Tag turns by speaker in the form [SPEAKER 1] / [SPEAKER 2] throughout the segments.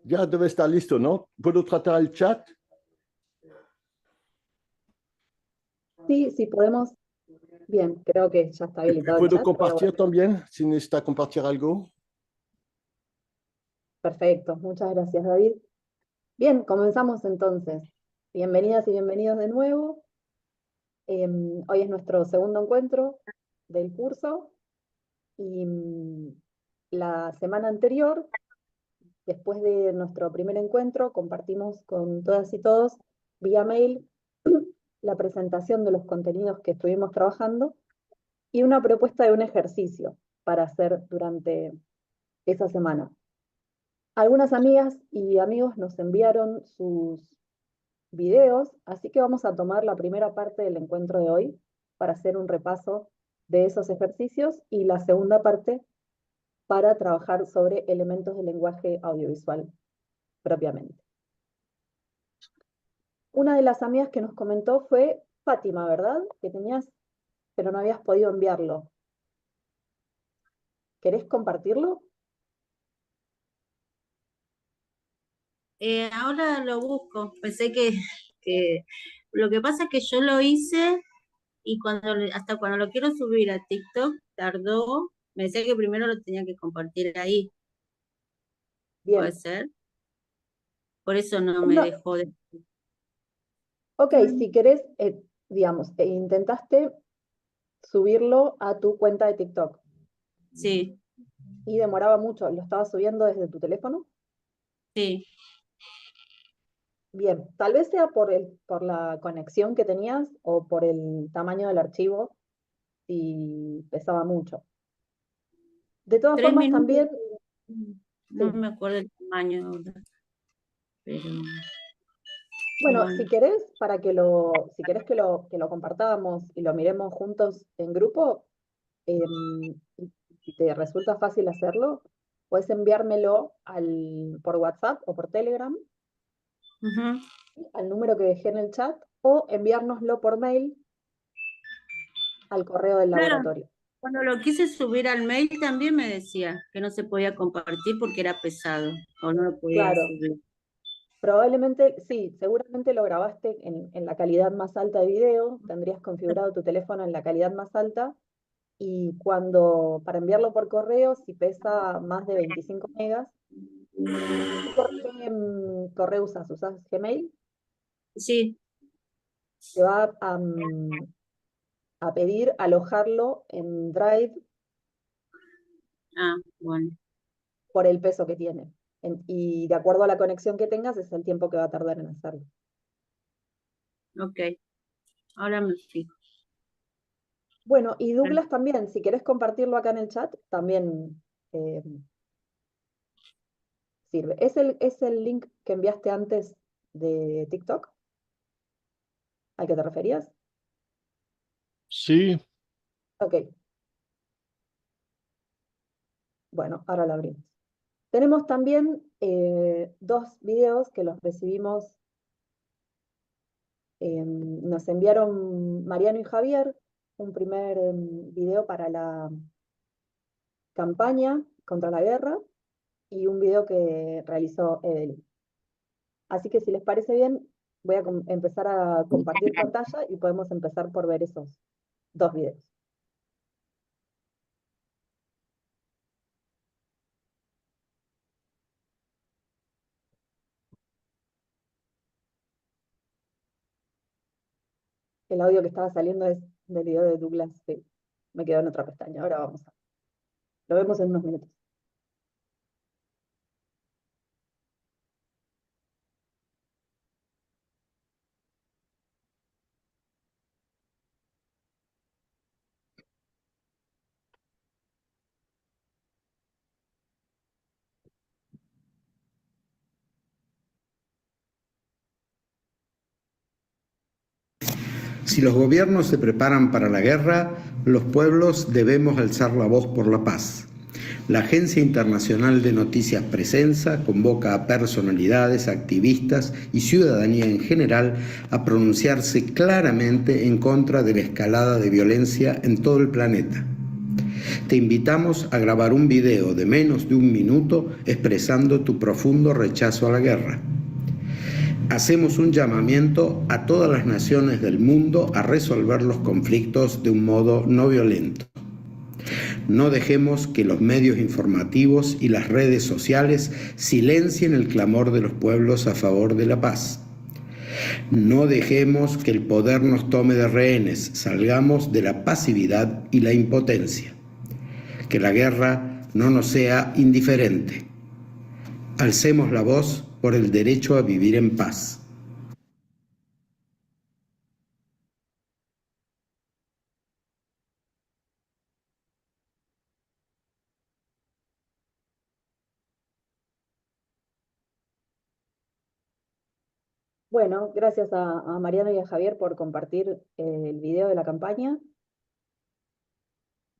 [SPEAKER 1] Ya debe estar listo, ¿no? ¿Puedo tratar el chat?
[SPEAKER 2] Sí, sí, podemos. Bien, creo que ya está habilitado el
[SPEAKER 1] ¿Puedo
[SPEAKER 2] chat.
[SPEAKER 1] compartir también? Si necesita compartir algo.
[SPEAKER 2] Perfecto, muchas gracias, David. Bien, comenzamos entonces. Bienvenidas y bienvenidos de nuevo. Hoy es nuestro segundo encuentro del curso y la semana anterior, después de nuestro primer encuentro, compartimos con todas y todos vía mail la presentación de los contenidos que estuvimos trabajando y una propuesta de un ejercicio para hacer durante esa semana. Algunas amigas y amigos nos enviaron sus videos, así que vamos a tomar la primera parte del encuentro de hoy para hacer un repaso de esos ejercicios y la segunda parte para trabajar sobre elementos del lenguaje audiovisual propiamente. Una de las amigas que nos comentó fue Fátima, ¿verdad? Que tenías, pero no habías podido enviarlo. ¿Querés compartirlo?
[SPEAKER 3] Ahora lo busco. Pensé que lo que pasa es que yo lo hice y hasta cuando lo quiero subir a TikTok tardó. Me decía que primero lo tenía que compartir ahí. ¿Puede
[SPEAKER 2] Bien.
[SPEAKER 3] ser? Por eso no me dejó de...
[SPEAKER 2] Ok, si querés, digamos, intentaste subirlo a tu cuenta de TikTok.
[SPEAKER 3] Sí,
[SPEAKER 2] Y demoraba mucho, ¿lo estabas subiendo desde tu teléfono?
[SPEAKER 3] sí.
[SPEAKER 2] Bien, tal vez sea por la conexión que tenías o por el tamaño del archivo, si pesaba mucho. De todas
[SPEAKER 3] 3
[SPEAKER 2] formas,
[SPEAKER 3] minutos.
[SPEAKER 2] también,
[SPEAKER 3] No
[SPEAKER 2] sí.
[SPEAKER 3] me acuerdo el tamaño ahora, pero
[SPEAKER 2] Bueno,
[SPEAKER 3] bueno.
[SPEAKER 2] si querés, si querés que lo compartamos y lo miremos juntos en grupo, si te resulta fácil hacerlo, puedes enviármelo por WhatsApp o por Telegram
[SPEAKER 3] Ujú.
[SPEAKER 2] al número que dejé en el chat o enviárnoslo por mail al correo del
[SPEAKER 3] Claro,
[SPEAKER 2] laboratorio.
[SPEAKER 3] cuando lo quise subir al mail también me decía que no se podía compartir porque era pesado o no lo podía
[SPEAKER 2] Claro,
[SPEAKER 3] subir.
[SPEAKER 2] probablemente, sí, seguramente lo grabaste en la calidad más alta de video, tendrías configurado tu teléfono en la calidad más alta y para enviarlo por correo, si pesa más de 25 megas, ¿qué correo usas? ¿Usas Gmail?
[SPEAKER 3] Sí,
[SPEAKER 2] Te va a pedir alojarlo en Drive
[SPEAKER 3] bueno,
[SPEAKER 2] por el peso que tiene. Y de acuerdo a la conexión que tengas, es el tiempo que va a tardar en hacerlo.
[SPEAKER 3] ok, ahora me fijo.
[SPEAKER 2] Bueno, y Douglas también, si querés compartirlo acá en el chat, también eh, sirve. ¿Es el link que enviaste antes de TikTok? ¿Al que te referías?
[SPEAKER 1] Sí.
[SPEAKER 2] Ok. Bueno, ahora lo abrimos. Tenemos también dos videos que los recibimos, nos enviaron Mariano y Javier, un primer video para la campaña contra la guerra y un video que realizó Evelyn. Así que si les parece bien, voy a empezar a compartir pantalla y podemos empezar por ver esos dos videos. El audio que estaba saliendo es del video de Douglas, que me quedó en otra pestaña. Ahora lo vemos en unos minutos.
[SPEAKER 4] Si los gobiernos se preparan para la guerra, los pueblos debemos alzar la voz por la paz. La Agencia Internacional de Noticias Presensa convoca a personalidades, activistas y ciudadanía en general a pronunciarse claramente en contra de la escalada de violencia en todo el planeta. Te invitamos a grabar un video de menos de 1 minuto expresando tu profundo rechazo a la guerra. Hacemos un llamamiento a todas las naciones del mundo a resolver los conflictos de un modo no violento. No dejemos que los medios informativos y las redes sociales silencien el clamor de los pueblos a favor de la paz. No dejemos que el poder nos tome de rehenes, salgamos de la pasividad y la impotencia. Que la guerra no nos sea indiferente. Alcemos la voz por el derecho a vivir en paz.
[SPEAKER 2] Bueno, gracias a Mariano y a Javier por compartir el video de la campaña.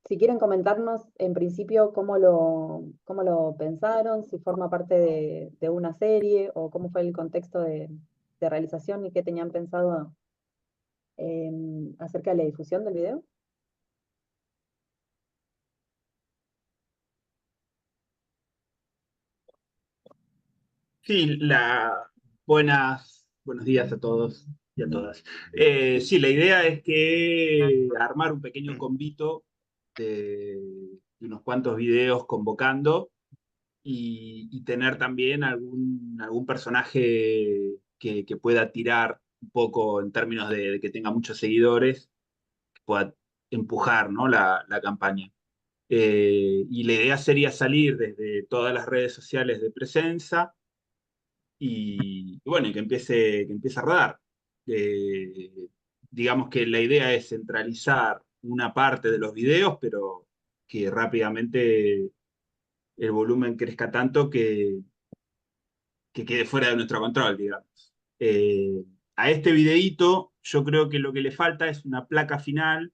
[SPEAKER 2] Si quieren comentarnos en principio cómo lo pensaron, si forma parte de una serie o cómo fue el contexto de realización y qué tenían pensado acerca de la difusión del video.
[SPEAKER 5] Sí, buenos días a todos y a todas. Sí, la idea es que armar un pequeño convito de unos cuantos videos convocando y tener también algún personaje que pueda tirar un poco en términos de que tenga muchos seguidores, que pueda empujar, ¿no? la campaña. Y la idea sería salir desde todas las redes sociales de Presenza y bueno, y que empiece a rodar. Eh, digamos que la idea es centralizar una parte de los videos, pero que rápidamente el volumen crezca tanto que quede fuera de nuestro control, digamos. A este videíto yo creo que lo que le falta es una placa final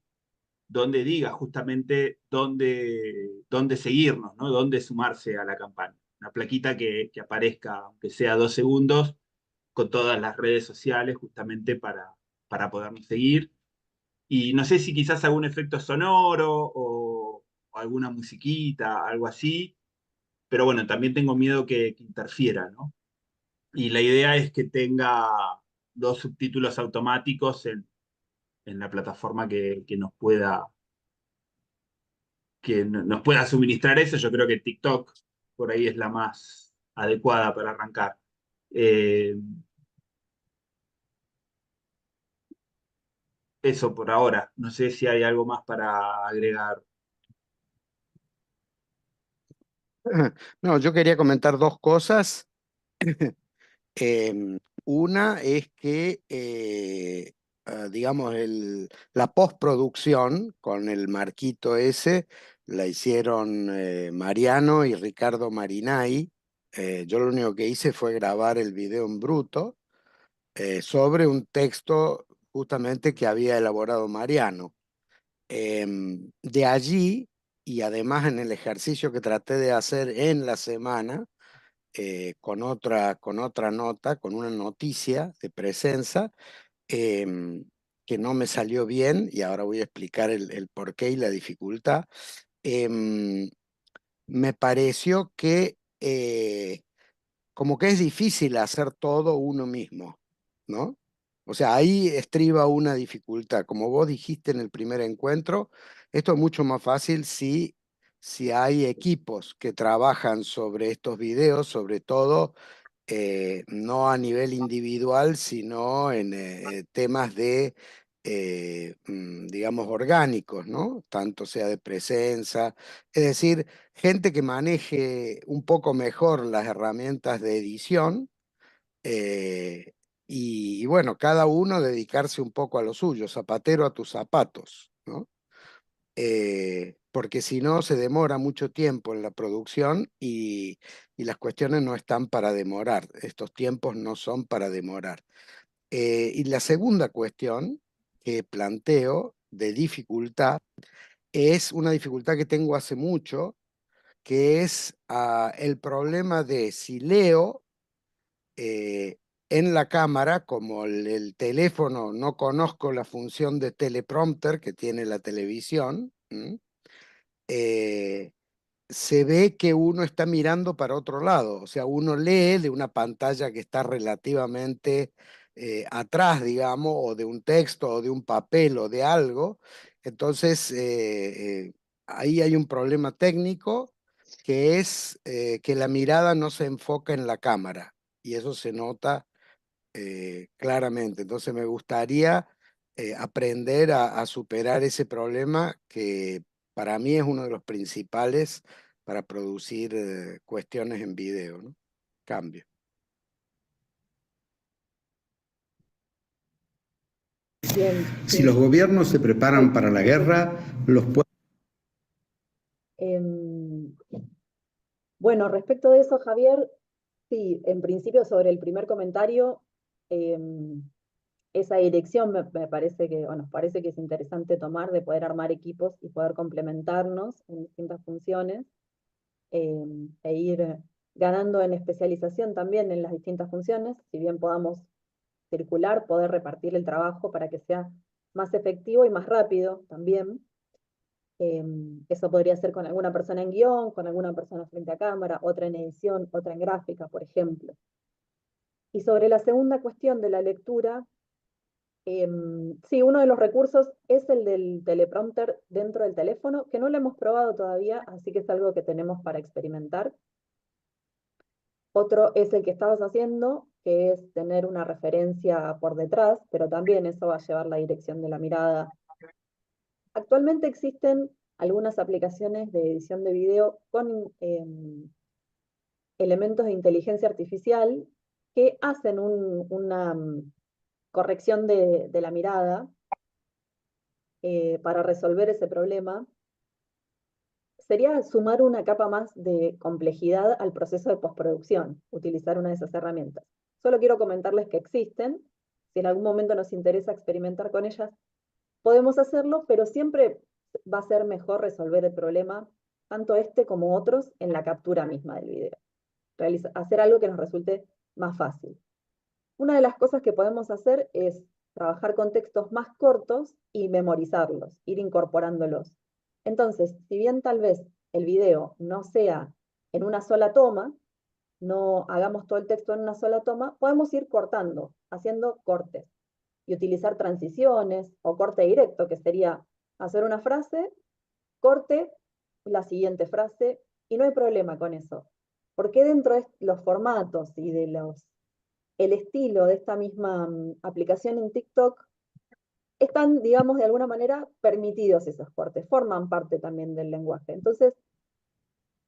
[SPEAKER 5] donde diga justamente dónde seguirnos, ¿no? Dónde sumarse a la campaña. Una plaquita que aparezca, aunque sea 2 segundos, con todas las redes sociales justamente para podernos seguir. Y no sé si quizás algún efecto sonoro o alguna musiquita, algo así, pero bueno, también tengo miedo que interfiera, ¿no? Y la idea es que tenga 2 subtítulos automáticos en la plataforma que nos pueda suministrar eso. Yo creo que TikTok por ahí es la más adecuada para arrancar. Eso por ahora. No sé si hay algo más para agregar.
[SPEAKER 4] No, yo quería comentar 2 cosas. Una es que, digamos, la postproducción con el marquito ese la hicieron Mariano y Ricardo Marinai. Yo lo único que hice fue grabar el video en bruto sobre un texto justamente que había elaborado Mariano. De allí, y además en el ejercicio que traté de hacer en la semana, con otra nota, con una noticia de Presenza, que no me salió bien, y ahora voy a explicar el porqué y la dificultad. Me pareció que como que es difícil hacer todo uno mismo, ¿no? O sea, ahí estriba una dificultad. Como vos dijiste en el primer encuentro, esto es mucho más fácil si hay equipos que trabajan sobre estos videos, sobre todo no a nivel individual, sino en temas de, digamos, orgánicos, ¿no? Tanto sea de presencia, es decir, gente que maneje un poco mejor las herramientas de edición y bueno, cada uno dedicarse un poco a lo suyo, zapatero a tus zapatos, ¿no? Porque si no se demora mucho tiempo en la producción y las cuestiones no están para demorar, estos tiempos no son para demorar. Y la segunda cuestión que planteo de dificultad es una dificultad que tengo hace mucho, que es el problema de si leo eh, en la cámara, como el teléfono, no conozco la función de teleprompter que tiene la televisión, se ve que uno está mirando para otro lado, o sea, uno lee de una pantalla que está relativamente atrás, digamos, o de un texto, o de un papel, o de algo. Entonces, ahí hay un problema técnico que es que la mirada no se enfoca en la cámara, y eso se nota claramente. Entonces, me gustaría aprender a superar ese problema que para mí es uno de los principales para producir cuestiones en video, ¿no? Cambio.
[SPEAKER 2] Bien,
[SPEAKER 4] Si los gobiernos se preparan para la guerra, los pueblos...
[SPEAKER 2] Em, bueno, respecto de eso, Javier, sí, en principio sobre el primer comentario, esa dirección me parece que, o nos parece que es interesante tomar de poder armar equipos y poder complementarnos en distintas funciones e ir ganando en especialización también en las distintas funciones, si bien podamos circular, poder repartir el trabajo para que sea más efectivo y más rápido también. Eso podría ser con alguna persona en guión, con alguna persona frente a cámara, otra en edición, otra en gráfica, por ejemplo. Y sobre la segunda cuestión de la lectura, sí, uno de los recursos es el del teleprompter dentro del teléfono, que no lo hemos probado todavía, así que es algo que tenemos para experimentar. Otro es el que estabas haciendo, que es tener una referencia por detrás, pero también eso va a llevar la dirección de la mirada. Actualmente existen algunas aplicaciones de edición de video con elementos de inteligencia artificial que hacen una corrección de la mirada para resolver ese problema. Sería sumar una capa más de complejidad al proceso de postproducción, utilizar una de esas herramientas. Solo quiero comentarles que existen. Si en algún momento nos interesa experimentar con ellas, podemos hacerlo, pero siempre va a ser mejor resolver el problema, tanto este como otros, en la captura misma del video. Hacer algo que nos resulte más fácil. Una de las cosas que podemos hacer es trabajar con textos más cortos y memorizarlos, ir incorporándolos. Entonces, si bien tal vez el video no sea en una sola toma, no hagamos todo el texto en una sola toma, podemos ir cortando, haciendo cortes y utilizar transiciones o corte directo, que sería hacer una frase, corte, la siguiente frase, y no hay problema con eso. Porque dentro de los formatos y de el estilo de esta misma aplicación en TikTok, están, digamos, de alguna manera permitidos esos cortes, forman parte también del lenguaje. Entonces,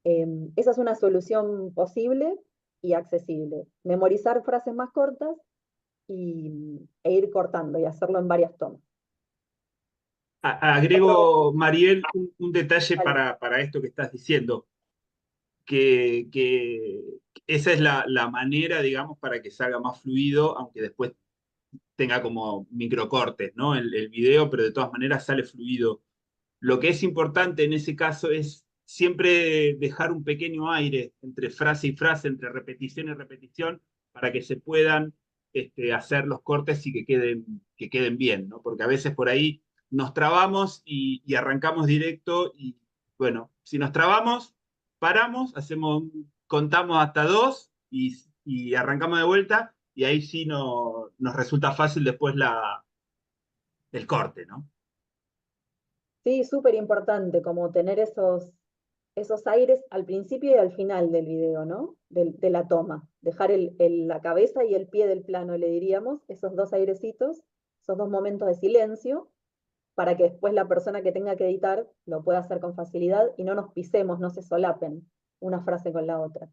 [SPEAKER 2] esa es una solución posible y accesible. Memorizar frases más cortas e ir cortando y hacerlo en varias tomas.
[SPEAKER 5] Agrego, Mariel, un detalle
[SPEAKER 2] Vale.
[SPEAKER 5] para esto que estás diciendo, que esa es la manera, digamos, para que salga más fluido, aunque después tenga como microcortes, ¿no? El video, pero de todas maneras sale fluido. Lo que es importante en ese caso es siempre dejar un pequeño aire entre frase y frase, entre repetición y repetición, para que se puedan hacer los cortes y que queden bien, ¿no? Porque a veces por ahí nos trabamos y arrancamos directo y bueno, si nos trabamos, paramos, contamos hasta 2 y arrancamos de vuelta y ahí sí nos resulta fácil después el corte, ¿no?
[SPEAKER 2] Sí, súper importante, como tener esos aires al principio y al final del video, ¿no? De la toma. Dejar la cabeza y el pie del plano, le diríamos, esos dos airecitos, esos dos momentos de silencio, para que después la persona que tenga que editar lo pueda hacer con facilidad y no nos pisemos, no se solapen una frase con la otra.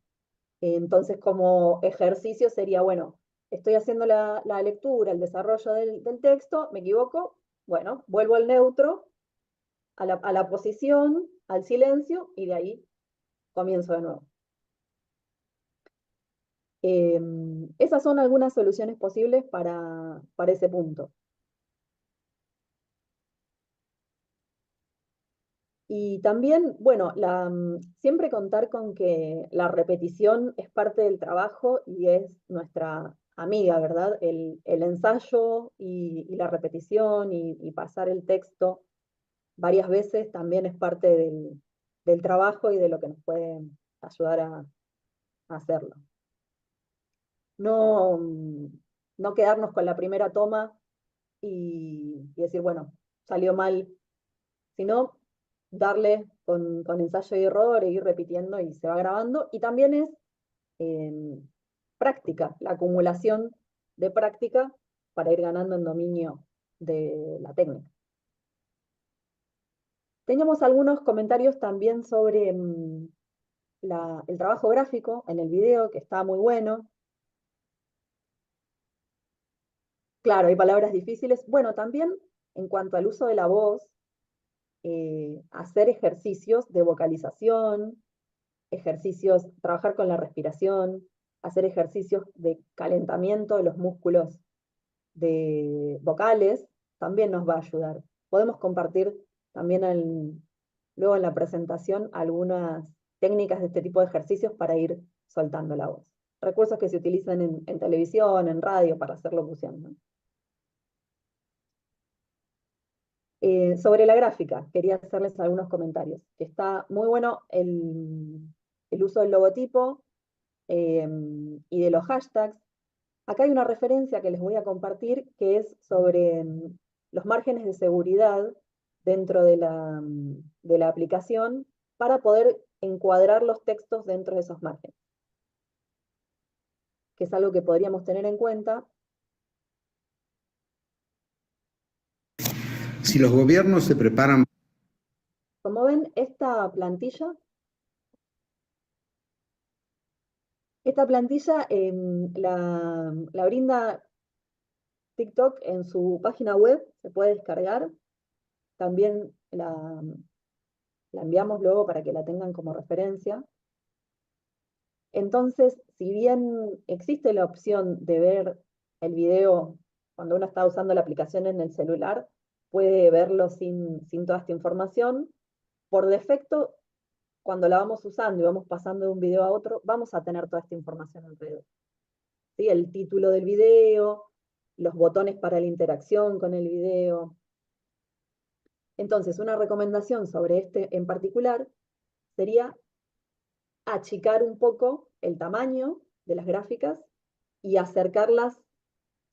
[SPEAKER 2] Entonces, como ejercicio sería, bueno, estoy haciendo la lectura, el desarrollo del texto, me equivoco, bueno, vuelvo al neutro, a la posición, al silencio, y de ahí comienzo de nuevo. Esas son algunas soluciones posibles para ese punto. Y también, bueno, siempre contar con que la repetición es parte del trabajo y es nuestra amiga, ¿verdad? El ensayo y la repetición y pasar el texto varias veces también es parte del trabajo y de lo que nos puede ayudar a hacerlo. No, no quedarnos con la primera toma y decir, bueno, salió mal, sino darle con ensayo y error e ir repitiendo y se va grabando. Y también es práctica, la acumulación de práctica para ir ganando en dominio de la técnica. Teníamos algunos comentarios también sobre el trabajo gráfico en el video, que está muy bueno. Claro, hay palabras difíciles. Bueno, también en cuanto al uso de la voz, hacer ejercicios de vocalización, trabajar con la respiración, hacer ejercicios de calentamiento de los músculos vocales, también nos va a ayudar. Podemos compartir también luego en la presentación algunas técnicas de este tipo de ejercicios para ir soltando la voz. Recursos que se utilizan en televisión, en radio, para hacer locución, ¿no? Sobre la gráfica, quería hacerles algunos comentarios. Que está muy bueno el uso del logotipo y de los hashtags. Acá hay una referencia que les voy a compartir que es sobre los márgenes de seguridad dentro de la aplicación para poder encuadrar los textos dentro de esos márgenes, que es algo que podríamos tener en cuenta.
[SPEAKER 4] Si los gobiernos se preparan.
[SPEAKER 2] Como ven, esta plantilla la brinda TikTok en su página web, se puede descargar. También la enviamos luego para que la tengan como referencia. Entonces, si bien existe la opción de ver el video cuando uno está usando la aplicación en el celular, puede verlo sin toda esta información. Por defecto, cuando la vamos usando y vamos pasando de un video a otro, vamos a tener toda esta información alrededor. ¿Sí? El título del video, los botones para la interacción con el video. Entonces, una recomendación sobre este en particular sería achicar un poco el tamaño de las gráficas y acercarlas,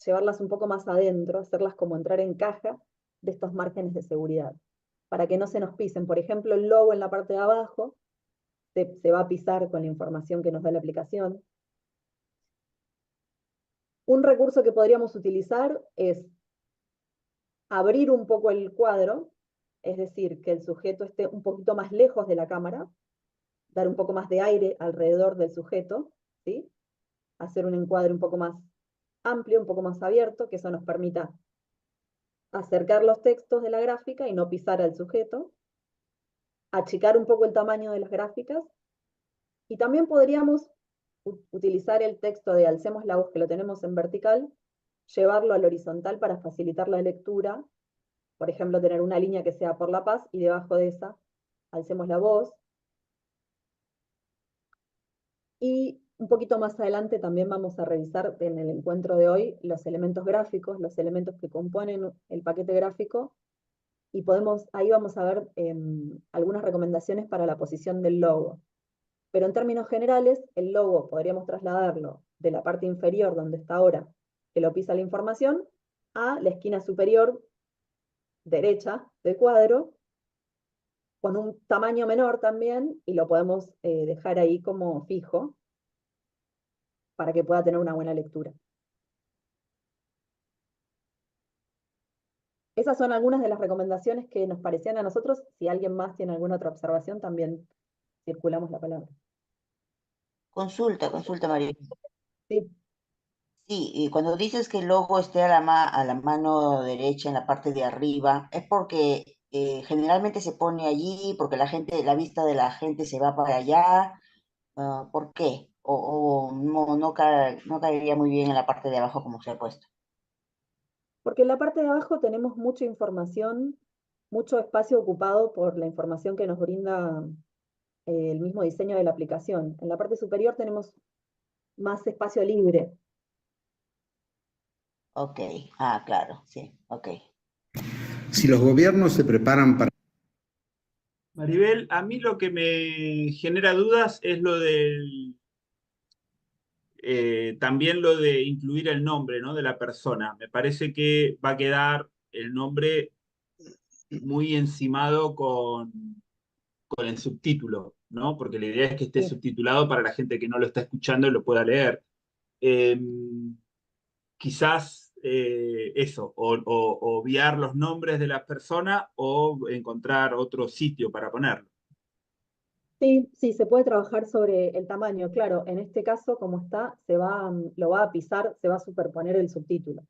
[SPEAKER 2] llevarlas un poco más adentro, hacerlas como entrar en caja de estos márgenes de seguridad, para que no se nos pisen. Por ejemplo, el logo en la parte de abajo se va a pisar con la información que nos da la aplicación. Un recurso que podríamos utilizar es abrir un poco el cuadro, es decir, que el sujeto esté un poquito más lejos de la cámara, dar un poco más de aire alrededor del sujeto, ¿sí? Hacer un encuadre un poco más amplio, un poco más abierto, que eso nos permita acercar los textos de la gráfica y no pisar al sujeto, achicar un poco el tamaño de las gráficas, y también podríamos utilizar el texto de Alcemos la Voz, que lo tenemos en vertical, llevarlo al horizontal para facilitar la lectura. Por ejemplo, tener una línea que sea por la paz y debajo de esa Alcemos la Voz. Y un poquito más adelante también vamos a revisar en el encuentro de hoy los elementos gráficos, los elementos que componen el paquete gráfico, y ahí vamos a ver algunas recomendaciones para la posición del logo. Pero en términos generales, el logo podríamos trasladarlo de la parte inferior, donde está ahora, que lo pisa la información, a la esquina superior derecha del cuadro, con un tamaño menor también, y lo podemos dejar ahí como fijo, para que pueda tener una buena lectura. Esas son algunas de las recomendaciones que nos parecían a nosotros. Si alguien más tiene alguna otra observación, también circulamos la palabra.
[SPEAKER 6] Consulta, María.
[SPEAKER 2] Sí.
[SPEAKER 6] Sí, y cuando dices que el logo esté a la mano derecha en la parte de arriba, es porque generalmente se pone allí, porque la vista de la gente se va para allá. ¿Por qué? O no caería muy bien en la parte de abajo como se ha puesto.
[SPEAKER 2] Porque en la parte de abajo tenemos mucha información, mucho espacio ocupado por la información que nos brinda el mismo diseño de la aplicación. En la parte superior tenemos más espacio libre.
[SPEAKER 6] Ok, claro, sí, ok.
[SPEAKER 4] Si los gobiernos se preparan para.
[SPEAKER 5] Maribel, a mí lo que me genera dudas es lo del, también lo de incluir el nombre, ¿no?, de la persona. Me parece que va a quedar el nombre muy encimado con el subtítulo, ¿no? Porque la idea es que esté
[SPEAKER 2] Sí.
[SPEAKER 5] subtitulado para la gente que no lo está escuchando y lo pueda leer. Eh, Quizás eso, o obviar los nombres de las personas o encontrar otro sitio para ponerlo.
[SPEAKER 2] Sí, sí, se puede trabajar sobre el tamaño. Claro, en este caso, como está, lo va a pisar, se va a superponer el subtítulo.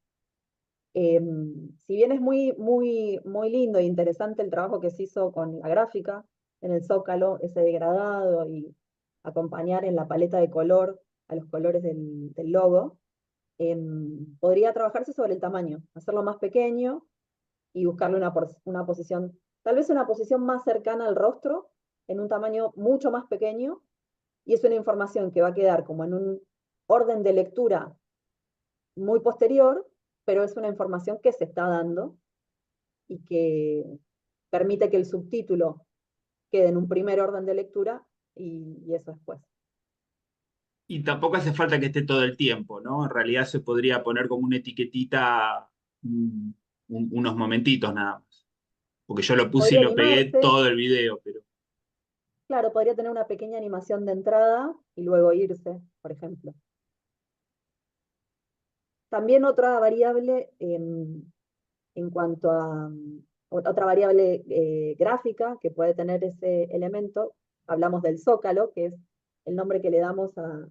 [SPEAKER 2] Si bien es muy lindo e interesante el trabajo que se hizo con la gráfica en el Zócalo, ese degradado y acompañar en la paleta de color a los colores del logo, podría trabajarse sobre el tamaño, hacerlo más pequeño y buscarle una posición, tal vez una posición más cercana al rostro, en un tamaño mucho más pequeño, y es una información que va a quedar como en un orden de lectura muy posterior, pero es una información que se está dando y que permite que el subtítulo quede en un primer orden de lectura y eso después.
[SPEAKER 5] Y tampoco hace falta que esté todo el tiempo, ¿no? En realidad se podría poner como una etiquetita, unos momentitos nada más. Porque yo lo puse y
[SPEAKER 2] Podría
[SPEAKER 5] lo pegué
[SPEAKER 2] animarse,
[SPEAKER 5] todo el video, pero
[SPEAKER 2] claro, podría tener una pequeña animación de entrada y luego irse, por ejemplo. También otra variable en cuanto a otra variable gráfica que puede tener ese elemento, hablamos del zócalo, que es el nombre que le damos a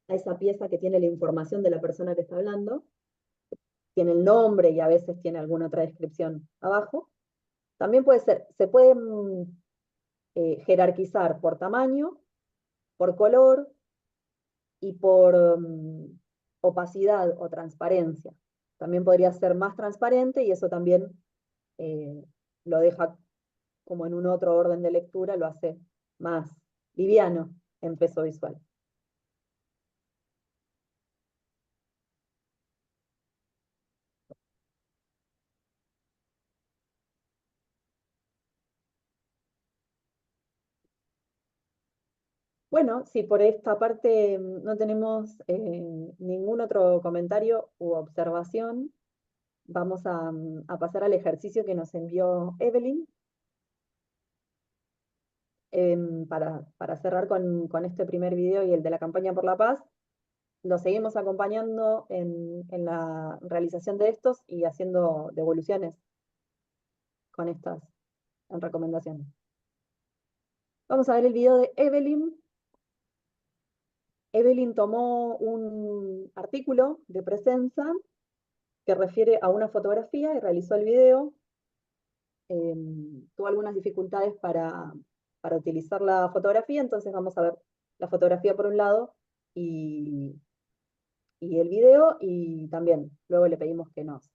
[SPEAKER 2] esa pieza que tiene la información de la persona que está hablando, tiene el nombre y a veces tiene alguna otra descripción abajo. También se puede jerarquizar por tamaño, por color y por opacidad o transparencia. También podría ser más transparente y eso también eh, lo deja como en un otro orden de lectura, lo hace más liviano en peso visual. Bueno, si por esta parte no tenemos ningún otro comentario u observación, vamos a pasar al ejercicio que nos envió Evelyn. Para cerrar con este primer video y el de la campaña por la paz, lo seguimos acompañando en la realización de estos y haciendo devoluciones con estas recomendaciones. Vamos a ver el video de Evelyn. Evelyn tomó un artículo de Presenza que refiere a una fotografía y realizó el video. Tuvo algunas dificultades para utilizar la fotografía, entonces vamos a ver la fotografía por un lado y el video, y también luego le pedimos que nos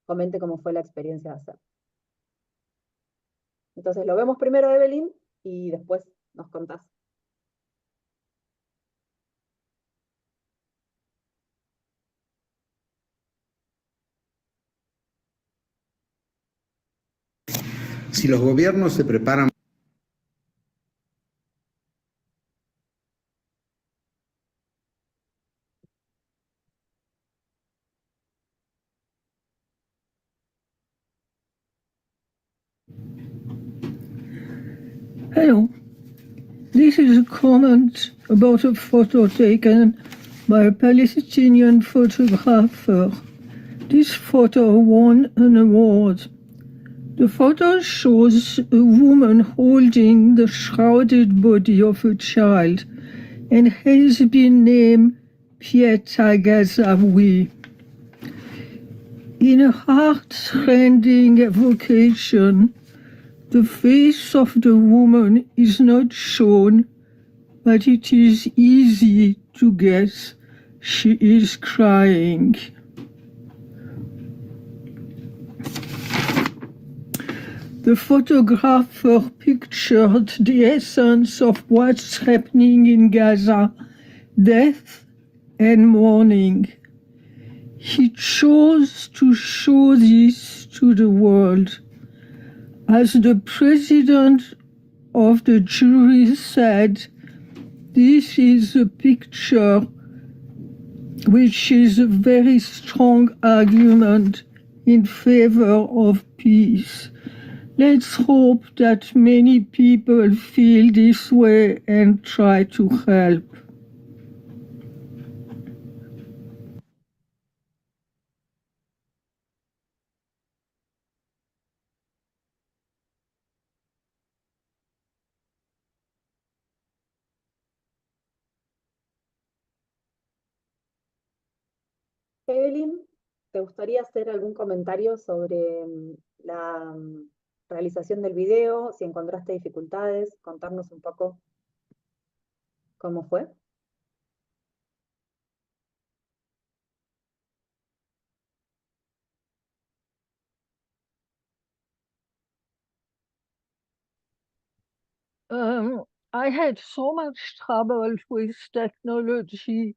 [SPEAKER 2] comente cómo fue la experiencia de hacer. Entonces lo vemos primero, Evelyn, y después nos contás.
[SPEAKER 4] Si los gobiernos se preparan
[SPEAKER 7] Hello. This is a comment about a photo taken by a Palestinian photographer. This photo won an award. The photo shows a woman holding the shrouded body of a child and has been named Pieta Gazawi. In a heart-rending evocation, the face of the woman is not shown, but it is easy to guess she is crying. The photographer pictured the essence of what's happening in Gaza, death and mourning. He chose to show this to the world. As the president of the jury said, "This is a picture which is a very strong argument in favor of peace." Let's hope that many people feel this way and try to help.
[SPEAKER 2] Evelyn, ¿te gustaría hacer algún comentario sobre la realización del video? Si encontraste dificultades, contarnos un poco cómo fue.
[SPEAKER 7] I had so much trouble with technology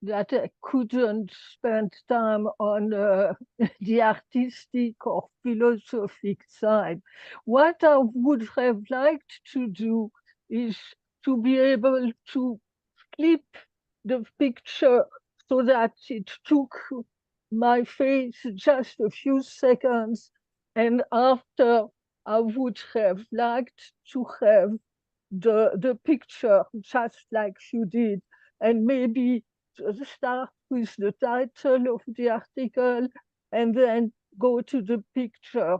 [SPEAKER 7] that I couldn't spend time on the artistic or philosophic side. What I would have liked to do is to be able to clip the picture so that it took my face just a few seconds, and after I would have liked to have the picture just like you did, and maybe start with the title of the article and then go to the picture.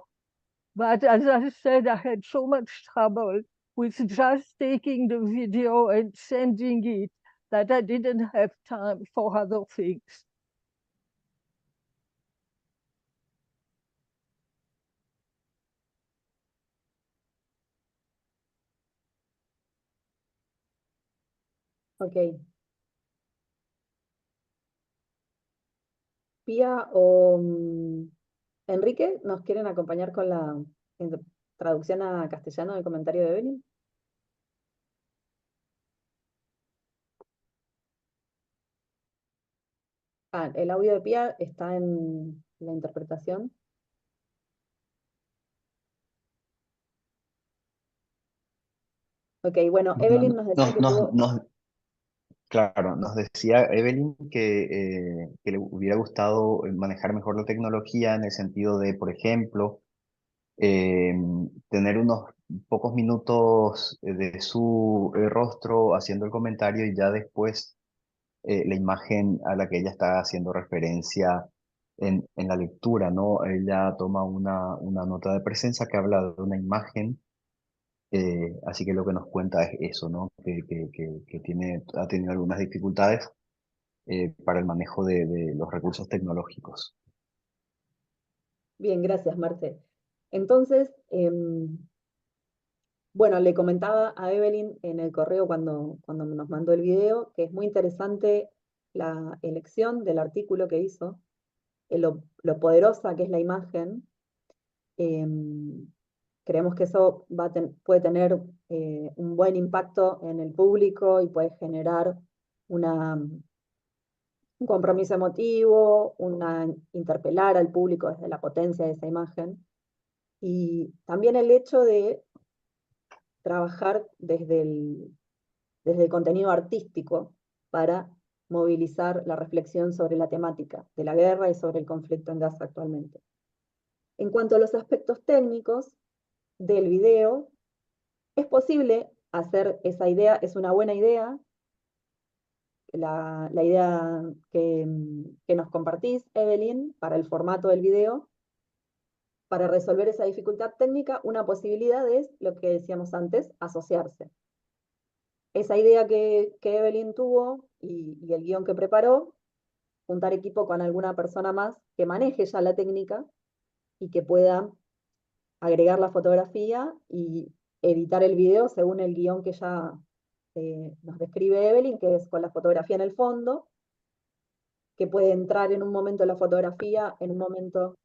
[SPEAKER 7] But as I said, I had so much trouble with just taking the video and sending it that I didn't have time for other things.
[SPEAKER 2] Ok. Pía o Enrique, ¿nos quieren acompañar con la traducción a castellano del comentario de Evelyn? Ah, el audio de Pía está en la interpretación. Ok, bueno, Evelyn nos decía que tuvo...
[SPEAKER 8] Claro, nos decía Evelyn que le hubiera gustado manejar mejor la tecnología en el sentido de, por ejemplo, eh, tener unos pocos minutos de su rostro haciendo el comentario y ya después la imagen a la que ella está haciendo referencia en la lectura, ¿no? Ella toma una nota de presencia que habla de una imagen, así que lo que nos cuenta es eso, ¿no? Que ha tenido algunas dificultades para el manejo de los recursos tecnológicos.
[SPEAKER 2] Bien, gracias, Marce. Entonces, bueno, le comentaba a Evelyn en el correo cuando nos mandó el video que es muy interesante la elección del artículo que hizo, lo poderosa que es la imagen. Creemos que eso puede tener un buen impacto en el público y puede generar un compromiso emotivo, interpelar al público desde la potencia de esa imagen. Y también el hecho de trabajar desde el contenido artístico para movilizar la reflexión sobre la temática de la guerra y sobre el conflicto en Gaza actualmente. En cuanto a los aspectos técnicos del video, es posible hacer esa idea, es una buena idea, la idea que nos compartís, Evelyn, para el formato del video. Para resolver esa dificultad técnica, una posibilidad es lo que decíamos antes, asociarse. Esa idea que Evelyn tuvo y el guión que preparó, juntar equipo con alguna persona más que maneje ya la técnica y que pueda agregar la fotografía y editar el video según el guión que ya nos describe Evelyn, que es con la fotografía en el fondo, que puede entrar en un momento la fotografía, en un momento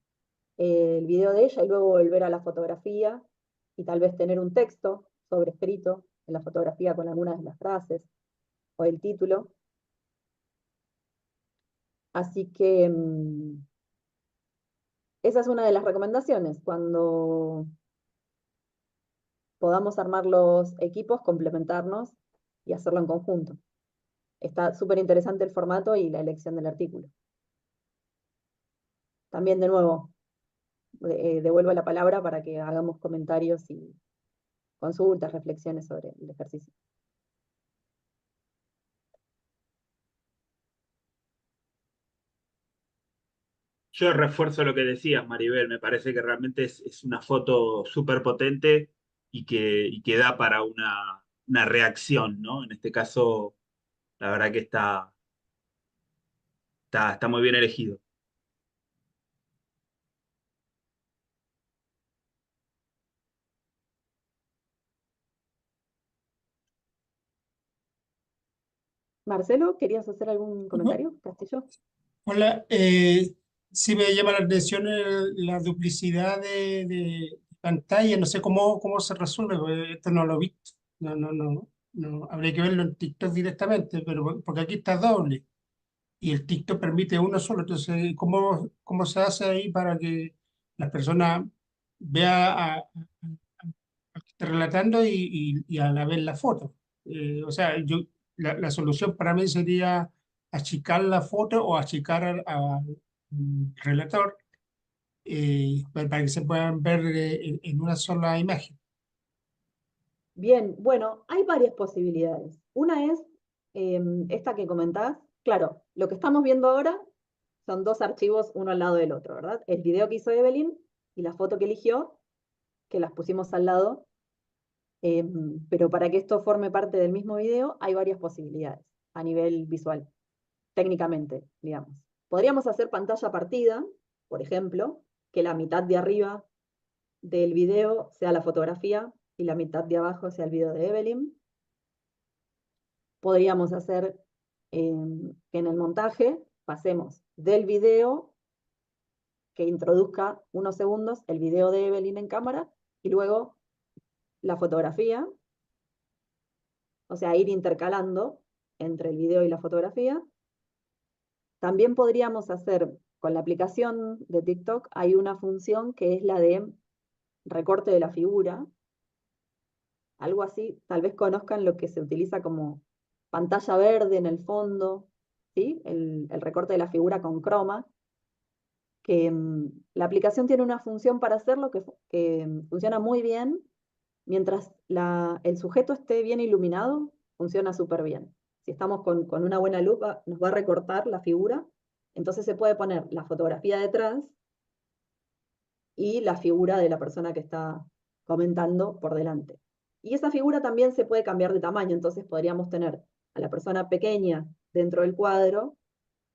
[SPEAKER 2] el video de ella y luego volver a la fotografía y tal vez tener un texto sobrescrito en la fotografía con algunas de las frases o el título. Así que esa es una de las recomendaciones. Cuando podamos armar los equipos, complementarnos y hacerlo en conjunto. Está súper interesante el formato y la elección del artículo. También, de nuevo, devuelvo la palabra para que hagamos comentarios y consultas, reflexiones sobre el ejercicio.
[SPEAKER 5] Yo refuerzo lo que decías, Maribel, me parece que realmente es una foto súper potente y que da para una reacción, ¿no? En este caso, la verdad que está muy bien elegido.
[SPEAKER 2] Marcelo, ¿querías hacer algún comentario, Castillo?
[SPEAKER 9] Hola, sí me llama la atención la duplicidad de pantalla, no sé cómo se resuelve, porque esto no lo he visto, no, habría que verlo en TikTok directamente, pero porque aquí está doble y el TikTok permite uno solo, entonces, ¿cómo se hace ahí para que las personas vean al que está relatando y a la vez la foto? O sea, la solución para mí sería achicar la foto o achicar al relator para que se puedan ver en una sola imagen.
[SPEAKER 2] Bien, bueno, hay varias posibilidades. Una es esta que comentás. Claro, lo que estamos viendo ahora son dos archivos uno al lado del otro, ¿verdad? El video que hizo Evelyn y la foto que eligió, que las pusimos al lado. Pero para que esto forme parte del mismo video, hay varias posibilidades a nivel visual, técnicamente, digamos. Podríamos hacer pantalla partida, por ejemplo, que la mitad de arriba del video sea la fotografía y la mitad de abajo sea el video de Evelyn. Podríamos hacer que en el montaje pasemos del video que introduzca unos segundos el video de Evelyn en cámara y luego la fotografía, o sea, ir intercalando entre el video y la fotografía. También podríamos hacer, con la aplicación de TikTok, hay una función que es la de recorte de la figura, algo así, tal vez conozcan lo que se utiliza como pantalla verde en el fondo, ¿sí? El recorte de la figura con croma, que la aplicación tiene una función para hacerlo que funciona muy bien, mientras el sujeto esté bien iluminado, funciona súper bien. Si estamos con una buena luz, nos va a recortar la figura, entonces se puede poner la fotografía detrás y la figura de la persona que está comentando por delante. Y esa figura también se puede cambiar de tamaño, entonces podríamos tener a la persona pequeña dentro del cuadro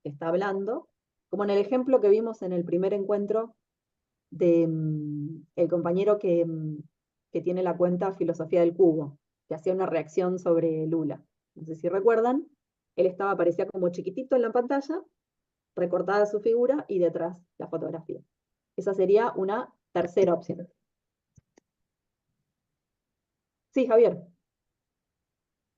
[SPEAKER 2] que está hablando, como en el ejemplo que vimos en el primer encuentro de el compañero que tiene la cuenta Filosofía del Cubo, que hacía una reacción sobre Lula. No sé si recuerdan, él parecía como chiquitito en la pantalla, recortada su figura y detrás la fotografía. Esa sería una tercera opción. Sí, Javier.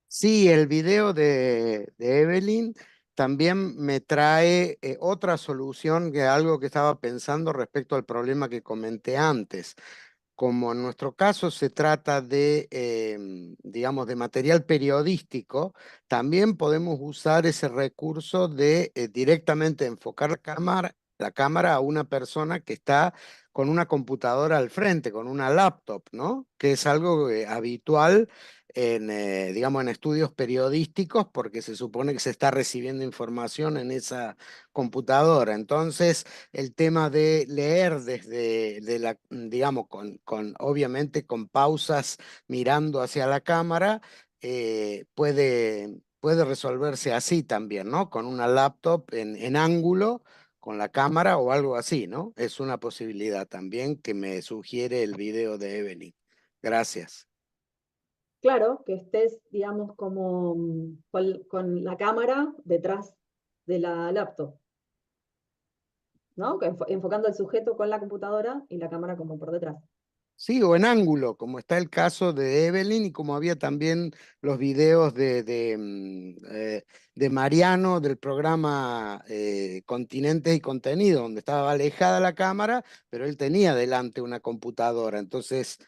[SPEAKER 4] Sí, el video de Evelyn también me trae otra solución que algo que estaba pensando respecto al problema que comenté antes. Como en nuestro caso se trata de, digamos, de material periodístico, también podemos usar ese recurso de directamente enfocar la cámara a una persona que está con una computadora al frente, con una laptop, ¿no? Que es algo habitual en, digamos, en estudios periodísticos porque se supone que se está recibiendo información en esa computadora. Entonces, el tema de leer digamos, obviamente con pausas mirando hacia la cámara, puede resolverse así también, ¿no? Con una laptop en ángulo, con la cámara o algo así, ¿no? Es una posibilidad también que me sugiere el video de Evelyn. Gracias.
[SPEAKER 2] Claro, que estés, digamos, como con la cámara detrás de la laptop, ¿no? Enfocando al sujeto con la computadora y la cámara como por detrás.
[SPEAKER 4] Sí, o en ángulo, como está el caso de Evelyn y como había también los videos de Mariano del programa Continentes y Contenido, donde estaba alejada la cámara, pero él tenía delante una computadora. Entonces,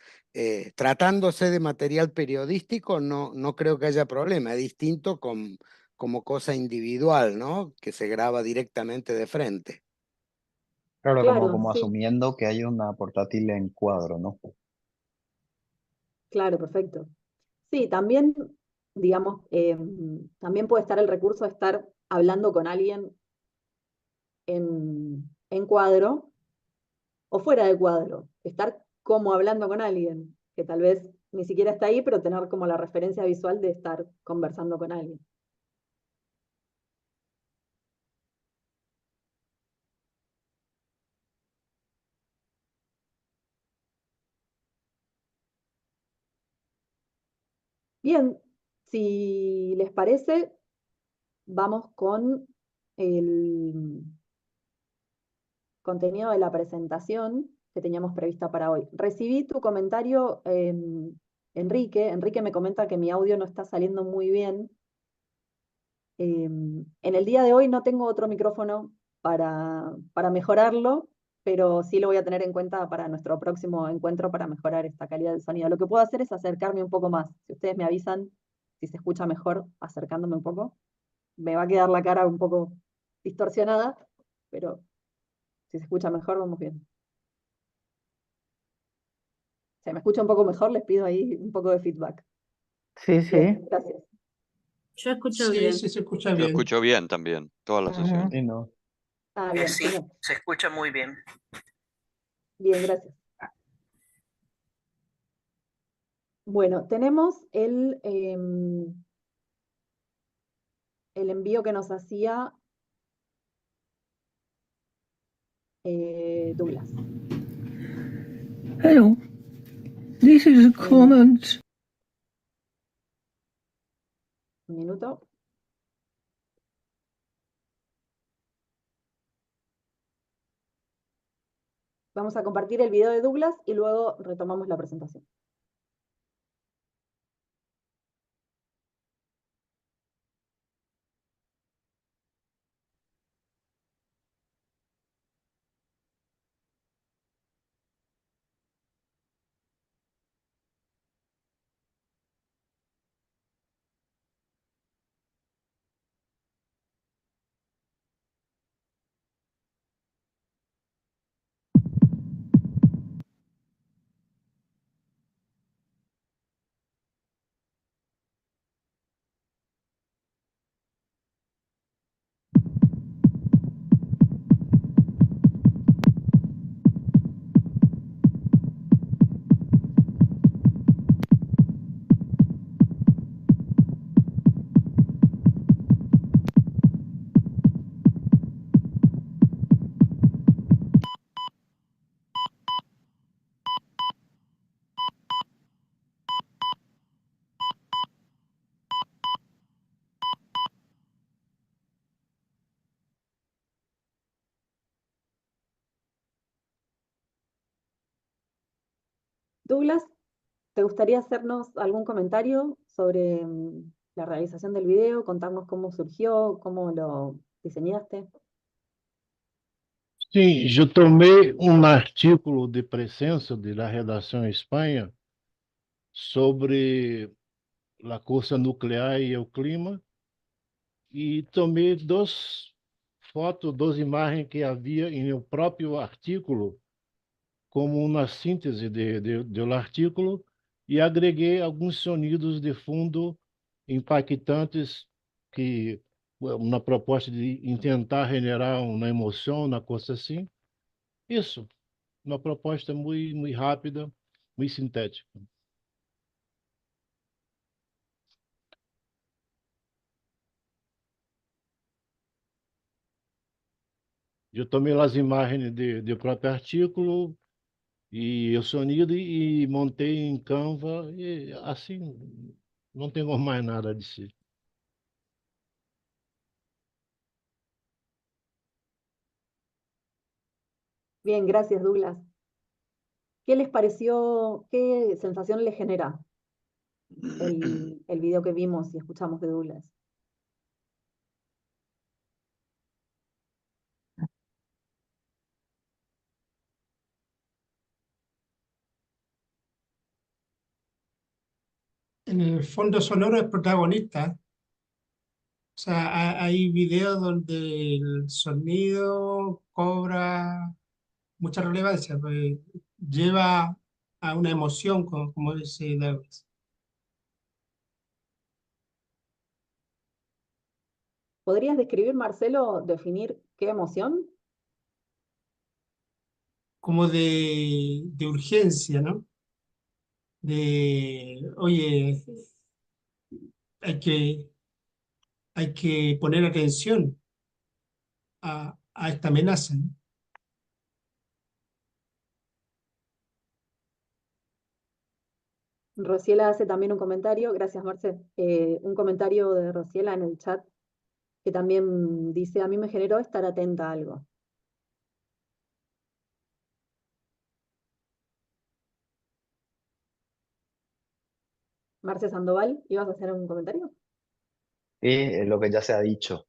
[SPEAKER 10] tratándose de material periodístico, no creo que haya problema. Es distinto como cosa individual, ¿no? Que se graba directamente de frente.
[SPEAKER 8] Claro,
[SPEAKER 2] Claro,
[SPEAKER 8] como
[SPEAKER 2] sí,
[SPEAKER 8] asumiendo que hay una portátil en cuadro, ¿no?
[SPEAKER 2] claro, perfecto. Sí, también, digamos, también puede estar el recurso de estar hablando con alguien en cuadro o fuera de cuadro, estar como hablando con alguien, que tal vez ni siquiera está ahí, pero tener como la referencia visual de estar conversando con alguien. Bien, si les parece, vamos con el contenido de la presentación que teníamos prevista para hoy. Recibí tu comentario, Enrique. Enrique me comenta que mi audio no está saliendo muy bien. En el día de hoy no tengo otro micrófono para mejorarlo, pero sí lo voy a tener en cuenta para nuestro próximo encuentro para mejorar esta calidad del sonido. Lo que puedo hacer es acercarme un poco más. Si ustedes me avisan si se escucha mejor acercándome un poco, me va a quedar la cara un poco distorsionada, pero si se escucha mejor, vamos bien. Se me escucha un poco mejor, les pido ahí un poco de feedback.
[SPEAKER 7] Sí,
[SPEAKER 2] Bien,
[SPEAKER 7] sí.
[SPEAKER 2] gracias.
[SPEAKER 3] Yo escucho
[SPEAKER 9] Sí,
[SPEAKER 3] bien.
[SPEAKER 9] sí se escucha
[SPEAKER 11] Yo
[SPEAKER 9] bien.
[SPEAKER 11] escucho bien también, toda la sesión.
[SPEAKER 8] Sí, no.
[SPEAKER 2] Ah, bien,
[SPEAKER 12] Sí,
[SPEAKER 2] genial.
[SPEAKER 12] se escucha muy bien.
[SPEAKER 2] Bien, gracias. Bueno, tenemos el envío que nos hacía Douglas.
[SPEAKER 7] Hello. This is a comment.
[SPEAKER 2] Un minuto. Vamos a compartir el video de Douglas y luego retomamos la presentación. Douglas, ¿te gustaría hacernos algún comentario sobre la realización del video? Contarnos cómo surgió, cómo lo diseñaste.
[SPEAKER 13] Sim, eu tomei um artigo de presença da redação em Espanha sobre a coisa nuclear e o clima e tomei duas fotos, duas imagens que havia em o próprio artigo como uma síntese do artigo e agreguei alguns sonidos de fundo impactantes que uma proposta de tentar generar uma emoção, uma coisa assim. Isso. Uma proposta muito rápida, muito sintética. Eu tomei as imagens do próprio artigo e o sonido e montei em Canva e assim não tenho mais nada de si.
[SPEAKER 2] Bien, gracias, Douglas. ¿Qué les pareció, qué sensación les genera el video que vimos y escuchamos de Douglas?
[SPEAKER 9] en el fondo sonoro es protagonista. O sea, hay videos donde el sonido cobra mucha relevancia, pues lleva a una emoción, como dice David.
[SPEAKER 2] ¿Podrías describir, Marcelo, definir qué emoción?
[SPEAKER 9] Como de urgencia, ¿no? Oye, hay que, hay que poner atención a esta amenaza, ¿no?
[SPEAKER 2] Rociela hace también un comentario, gracias Marce, un comentario de Rociela en el chat que también dice, a mí me generó estar atenta a algo. Marce Sandoval, ¿ibas a hacer un comentario?
[SPEAKER 8] Y lo que ya se ha dicho,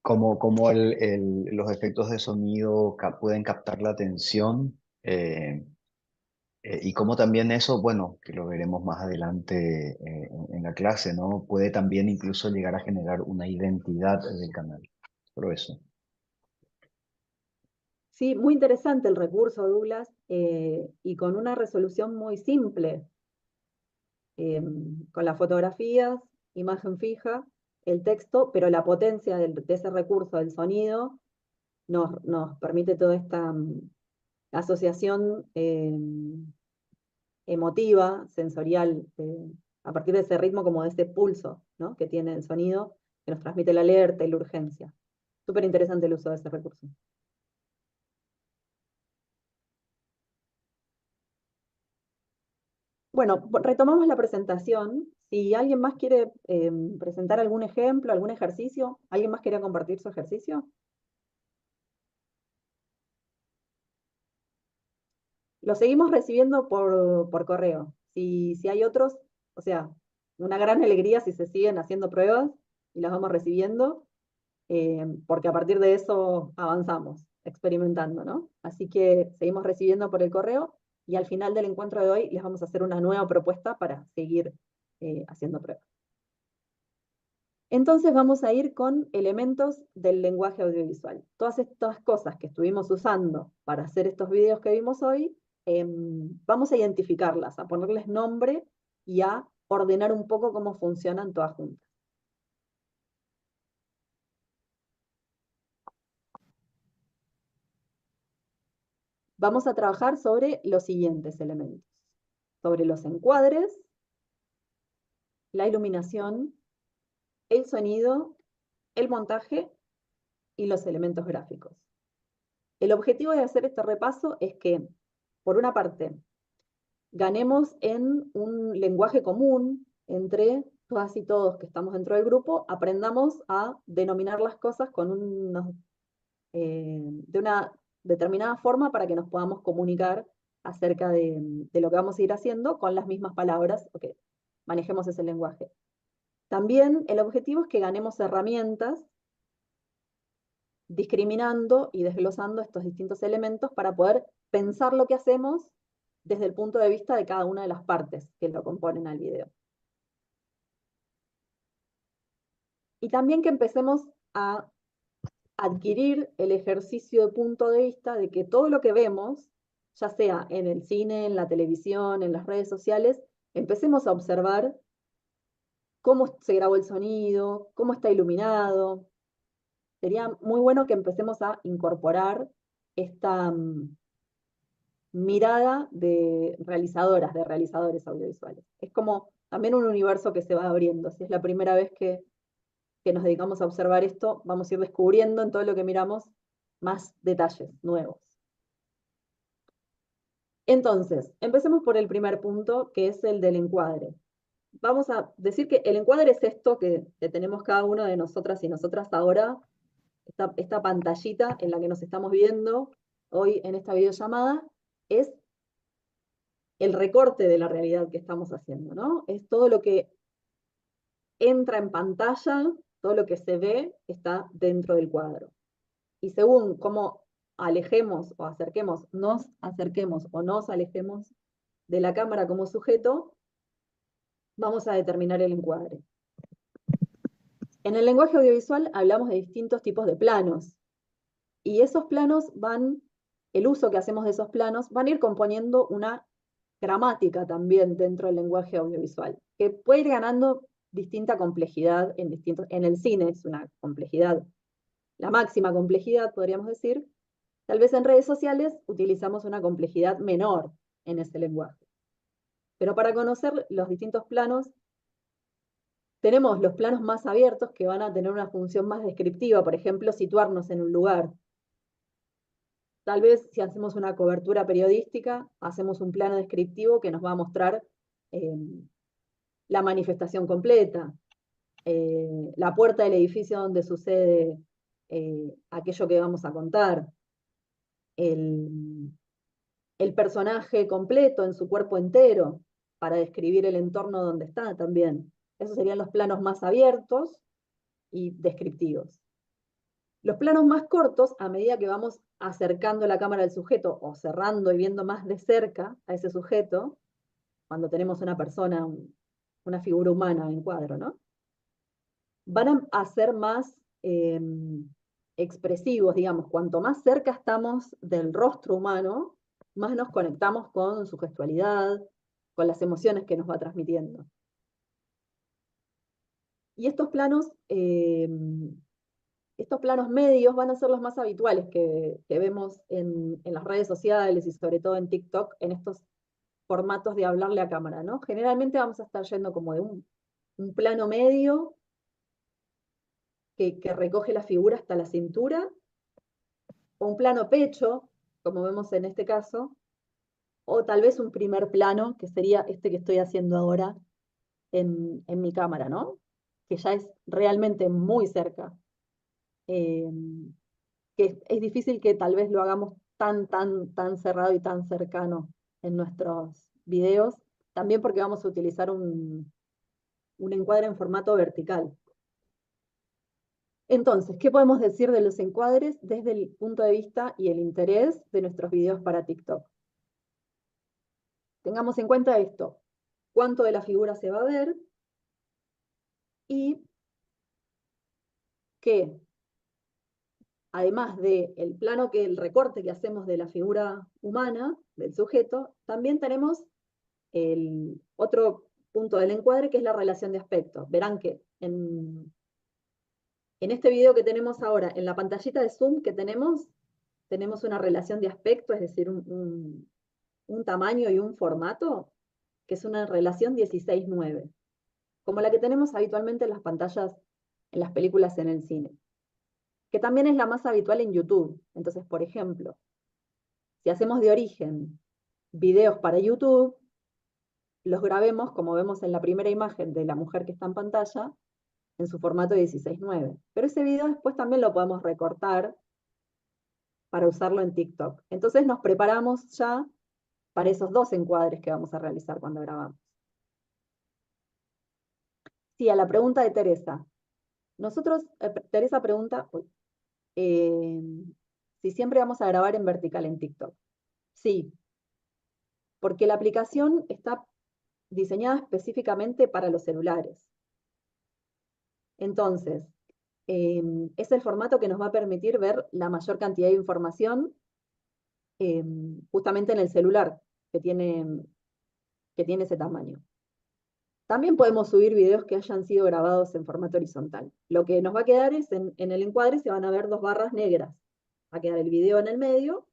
[SPEAKER 8] cómo los efectos de sonido pueden captar la atención, y cómo también eso, bueno, que lo veremos más adelante en la clase, ¿no? Puede también incluso llegar a generar una identidad del canal. Pero eso.
[SPEAKER 2] Sí, muy interesante el recurso, Douglas, y con una resolución muy simple, con las fotografías, imagen fija, el texto, pero la potencia de ese recurso, del sonido, nos permite toda esta asociación emotiva, sensorial, a partir de ese ritmo como de ese pulso, ¿no? Que tiene el sonido, que nos transmite la alerta y la urgencia. Súper interesante el uso de ese recurso. Bueno, retomamos la presentación. Si alguien más quiere presentar algún ejemplo, algún ejercicio, ¿alguien más quería compartir su ejercicio? Lo seguimos recibiendo por correo. Si hay otros, o sea, una gran alegría si se siguen haciendo pruebas y las vamos recibiendo, porque a partir de eso avanzamos, experimentando, ¿no? Así que seguimos recibiendo por el correo y al final del encuentro de hoy les vamos a hacer una nueva propuesta para seguir haciendo pruebas. Entonces vamos a ir con elementos del lenguaje audiovisual. Todas estas cosas que estuvimos usando para hacer estos videos que vimos hoy, vamos a identificarlas, a ponerles nombre y a ordenar un poco cómo funcionan todas juntas. Vamos a trabajar sobre los siguientes elementos. Sobre los encuadres, la iluminación, el sonido, el montaje y los elementos gráficos. El objetivo de hacer este repaso es que, por una parte, ganemos en un lenguaje común entre todas y todos que estamos dentro del grupo, aprendamos a denominar las cosas de una determinada forma para que nos podamos comunicar acerca de lo que vamos a ir haciendo con las mismas palabras, o que manejemos ese lenguaje. También el objetivo es que ganemos herramientas discriminando y desglosando estos distintos elementos para poder pensar lo que hacemos desde el punto de vista de cada una de las partes que lo componen al video. Y también que empecemos a adquirir el ejercicio de punto de vista de que todo lo que vemos, ya sea en el cine, en la televisión, en las redes sociales, empecemos a observar cómo se grabó el sonido, cómo está iluminado. Sería muy bueno que empecemos a incorporar esta mirada de realizadoras, de realizadores audiovisuales. Es como también un universo que se va abriendo. Si es la primera vez que nos dedicamos a observar esto, vamos a ir descubriendo en todo lo que miramos más detalles nuevos. Entonces, empecemos por el primer punto, que es el del encuadre. Vamos a decir que el encuadre es esto que tenemos cada uno de nosotras y nosotras ahora, esta pantallita en la que nos estamos viendo hoy en esta videollamada, es el recorte de la realidad que estamos haciendo, ¿no? Es todo lo que entra en pantalla, todo lo que se ve está dentro del cuadro. Y según cómo alejemos o acerquemos, nos acerquemos o nos alejemos de la cámara como sujeto, vamos a determinar el encuadre. En el lenguaje audiovisual hablamos de distintos tipos de planos, y esos planos el uso que hacemos de esos planos van a ir componiendo una gramática también dentro del lenguaje audiovisual, que puede ir ganando distinta complejidad en el cine es una complejidad, la máxima complejidad podríamos decir. Tal vez en redes sociales utilizamos una complejidad menor en ese lenguaje. Pero para conocer los distintos planos, tenemos los planos más abiertos que van a tener una función más descriptiva, por ejemplo, situarnos en un lugar. Tal vez si hacemos una cobertura periodística, hacemos un plano descriptivo que nos va a mostrar la manifestación completa, la puerta del edificio donde sucede aquello que vamos a contar, el personaje completo en su cuerpo entero, para describir el entorno donde está también. Esos serían los planos más abiertos y descriptivos. Los planos más cortos, a medida que vamos acercando la cámara al sujeto o cerrando y viendo más de cerca a ese sujeto, cuando tenemos una persona, una figura humana en cuadro, ¿no? Van a ser más expresivos, digamos. Cuanto más cerca estamos del rostro humano, más nos conectamos con su gestualidad, con las emociones que nos va transmitiendo. Y estos planos medios van a ser los más habituales que vemos en las redes sociales y sobre todo en TikTok, en estos formatos de hablarle a cámara, ¿no? Generalmente vamos a estar yendo como de un plano medio que recoge la figura hasta la cintura, o un plano pecho, como vemos en este caso, o tal vez un primer plano, que sería este que estoy haciendo ahora en mi cámara, ¿no? Que ya es realmente muy cerca. Que es difícil que tal vez lo hagamos tan cerrado y tan cercano en nuestros videos, también porque vamos a utilizar un encuadre en formato vertical. Entonces, ¿qué podemos decir de los encuadres desde el punto de vista y el interés de nuestros videos para TikTok? Tengamos en cuenta esto, cuánto de la figura se va a ver y que además del plano el recorte que hacemos de la figura humana, del sujeto, también tenemos el otro punto del encuadre que es la relación de aspecto. Verán que en este video que tenemos ahora, en la pantallita de zoom que tenemos una relación de aspecto, es decir, un tamaño y un formato, que es una relación 16:9, como la que tenemos habitualmente en las pantallas, en las películas en el cine, que también es la más habitual en YouTube. Entonces, por ejemplo, si hacemos de origen videos para YouTube, los grabemos, como vemos en la primera imagen de la mujer que está en pantalla, en su formato 16:9. Pero ese video después también lo podemos recortar para usarlo en TikTok. Entonces nos preparamos ya para esos dos encuadres que vamos a realizar cuando grabamos. Sí, a la pregunta de Teresa. Teresa pregunta si siempre vamos a grabar en vertical en TikTok. Sí, porque la aplicación está diseñada específicamente para los celulares. Entonces, es el formato que nos va a permitir ver la mayor cantidad de información justamente en el celular, que tiene ese tamaño. También podemos subir videos que hayan sido grabados en formato horizontal. Lo que nos va a quedar es, en el encuadre se van a ver dos barras negras. Va a quedar el video en el medio,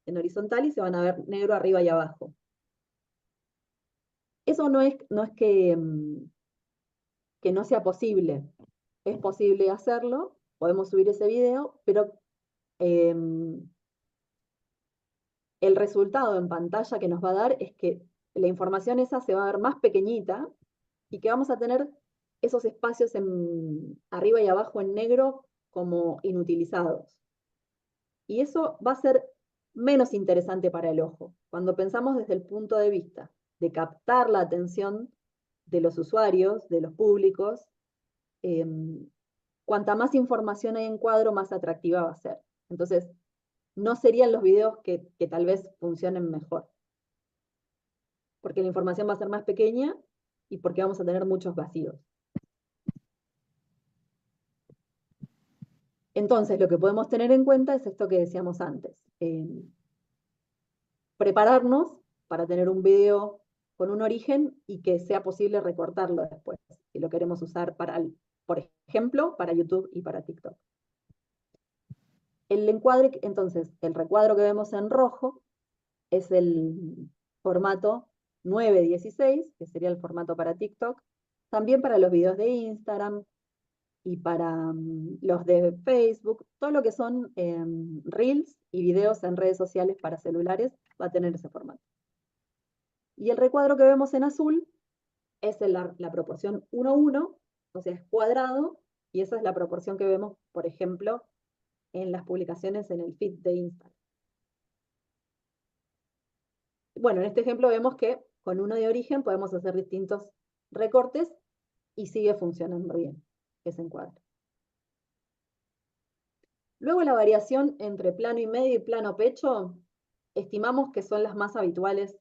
[SPEAKER 2] en horizontal, y se van a ver negro arriba y abajo. Eso no es que no sea posible. Es posible hacerlo, podemos subir ese video, pero el resultado en pantalla que nos va a dar es que la información esa se va a ver más pequeñita y que vamos a tener esos espacios arriba y abajo en negro como inutilizados. Y eso va a ser menos interesante para el ojo. Cuando pensamos desde el punto de vista de captar la atención de los usuarios, de los públicos, cuanta más información hay en cuadro, más atractiva va a ser. Entonces, no serían los videos que tal vez funcionen mejor. Porque la información va a ser más pequeña y porque vamos a tener muchos vacíos. Entonces, lo que podemos tener en cuenta es esto que decíamos antes. Prepararnos para tener un video con un origen y que sea posible recortarlo después, si lo queremos usar para, por ejemplo, para YouTube y para TikTok. El encuadre, entonces, el recuadro que vemos en rojo es el formato 9:16, que sería el formato para TikTok, también para los videos de Instagram y para los de Facebook, todo lo que son Reels y videos en redes sociales para celulares va a tener ese formato. Y el recuadro que vemos en azul es la proporción 1:1, o sea, es cuadrado, y esa es la proporción que vemos, por ejemplo, en las publicaciones en el feed de Instagram. Bueno, en este ejemplo vemos que con uno de origen podemos hacer distintos recortes y sigue funcionando bien ese encuadre. Luego la variación entre plano y medio y plano pecho, estimamos que son las más habituales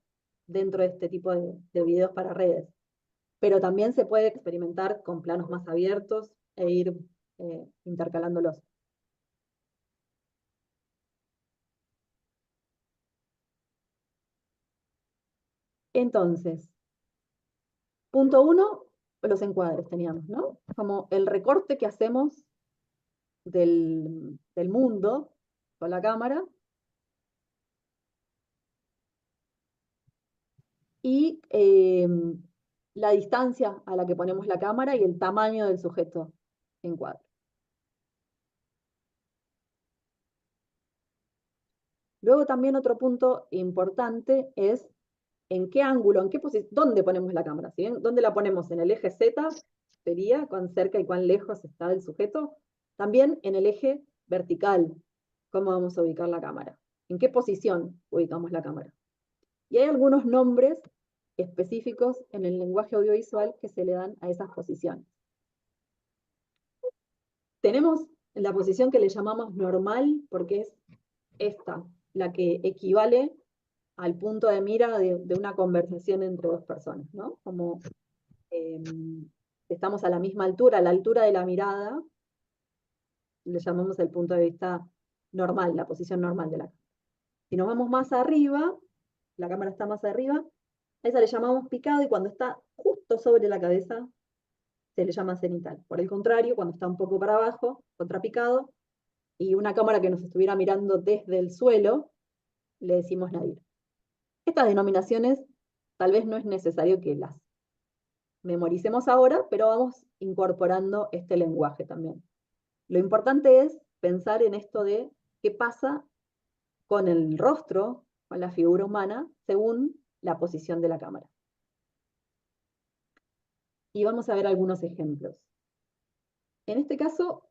[SPEAKER 2] dentro de este tipo de videos para redes. Pero también se puede experimentar con planos más abiertos e ir intercalándolos. Entonces, punto 1, los encuadres teníamos, ¿no? Como el recorte que hacemos del mundo con la cámara. Y la distancia a la que ponemos la cámara y el tamaño del sujeto en cuadro. Luego también otro punto importante es en qué ángulo, en qué posición, dónde ponemos la cámara. ¿Sí? ¿Dónde la ponemos? En el eje Z, sería cuán cerca y cuán lejos está del sujeto. También en el eje vertical, cómo vamos a ubicar la cámara. ¿En qué posición ubicamos la cámara? Y hay algunos nombres específicos en el lenguaje audiovisual que se le dan a esas posiciones. Tenemos la posición que le llamamos normal, porque es esta, la que equivale al punto de mira de una conversación entre dos personas, ¿no? Como estamos a la misma altura, a la altura de la mirada, le llamamos el punto de vista normal, la posición normal de la cámara. Si nos vamos más arriba, la cámara está más arriba, a esa le llamamos picado, y cuando está justo sobre la cabeza, se le llama cenital. Por el contrario, cuando está un poco para abajo, contrapicado, y una cámara que nos estuviera mirando desde el suelo, le decimos nadir. Estas denominaciones tal vez no es necesario que las memoricemos ahora, pero vamos incorporando este lenguaje también. Lo importante es pensar en esto de qué pasa con el rostro, con la figura humana, según la posición de la cámara. Y vamos a ver algunos ejemplos. En este caso,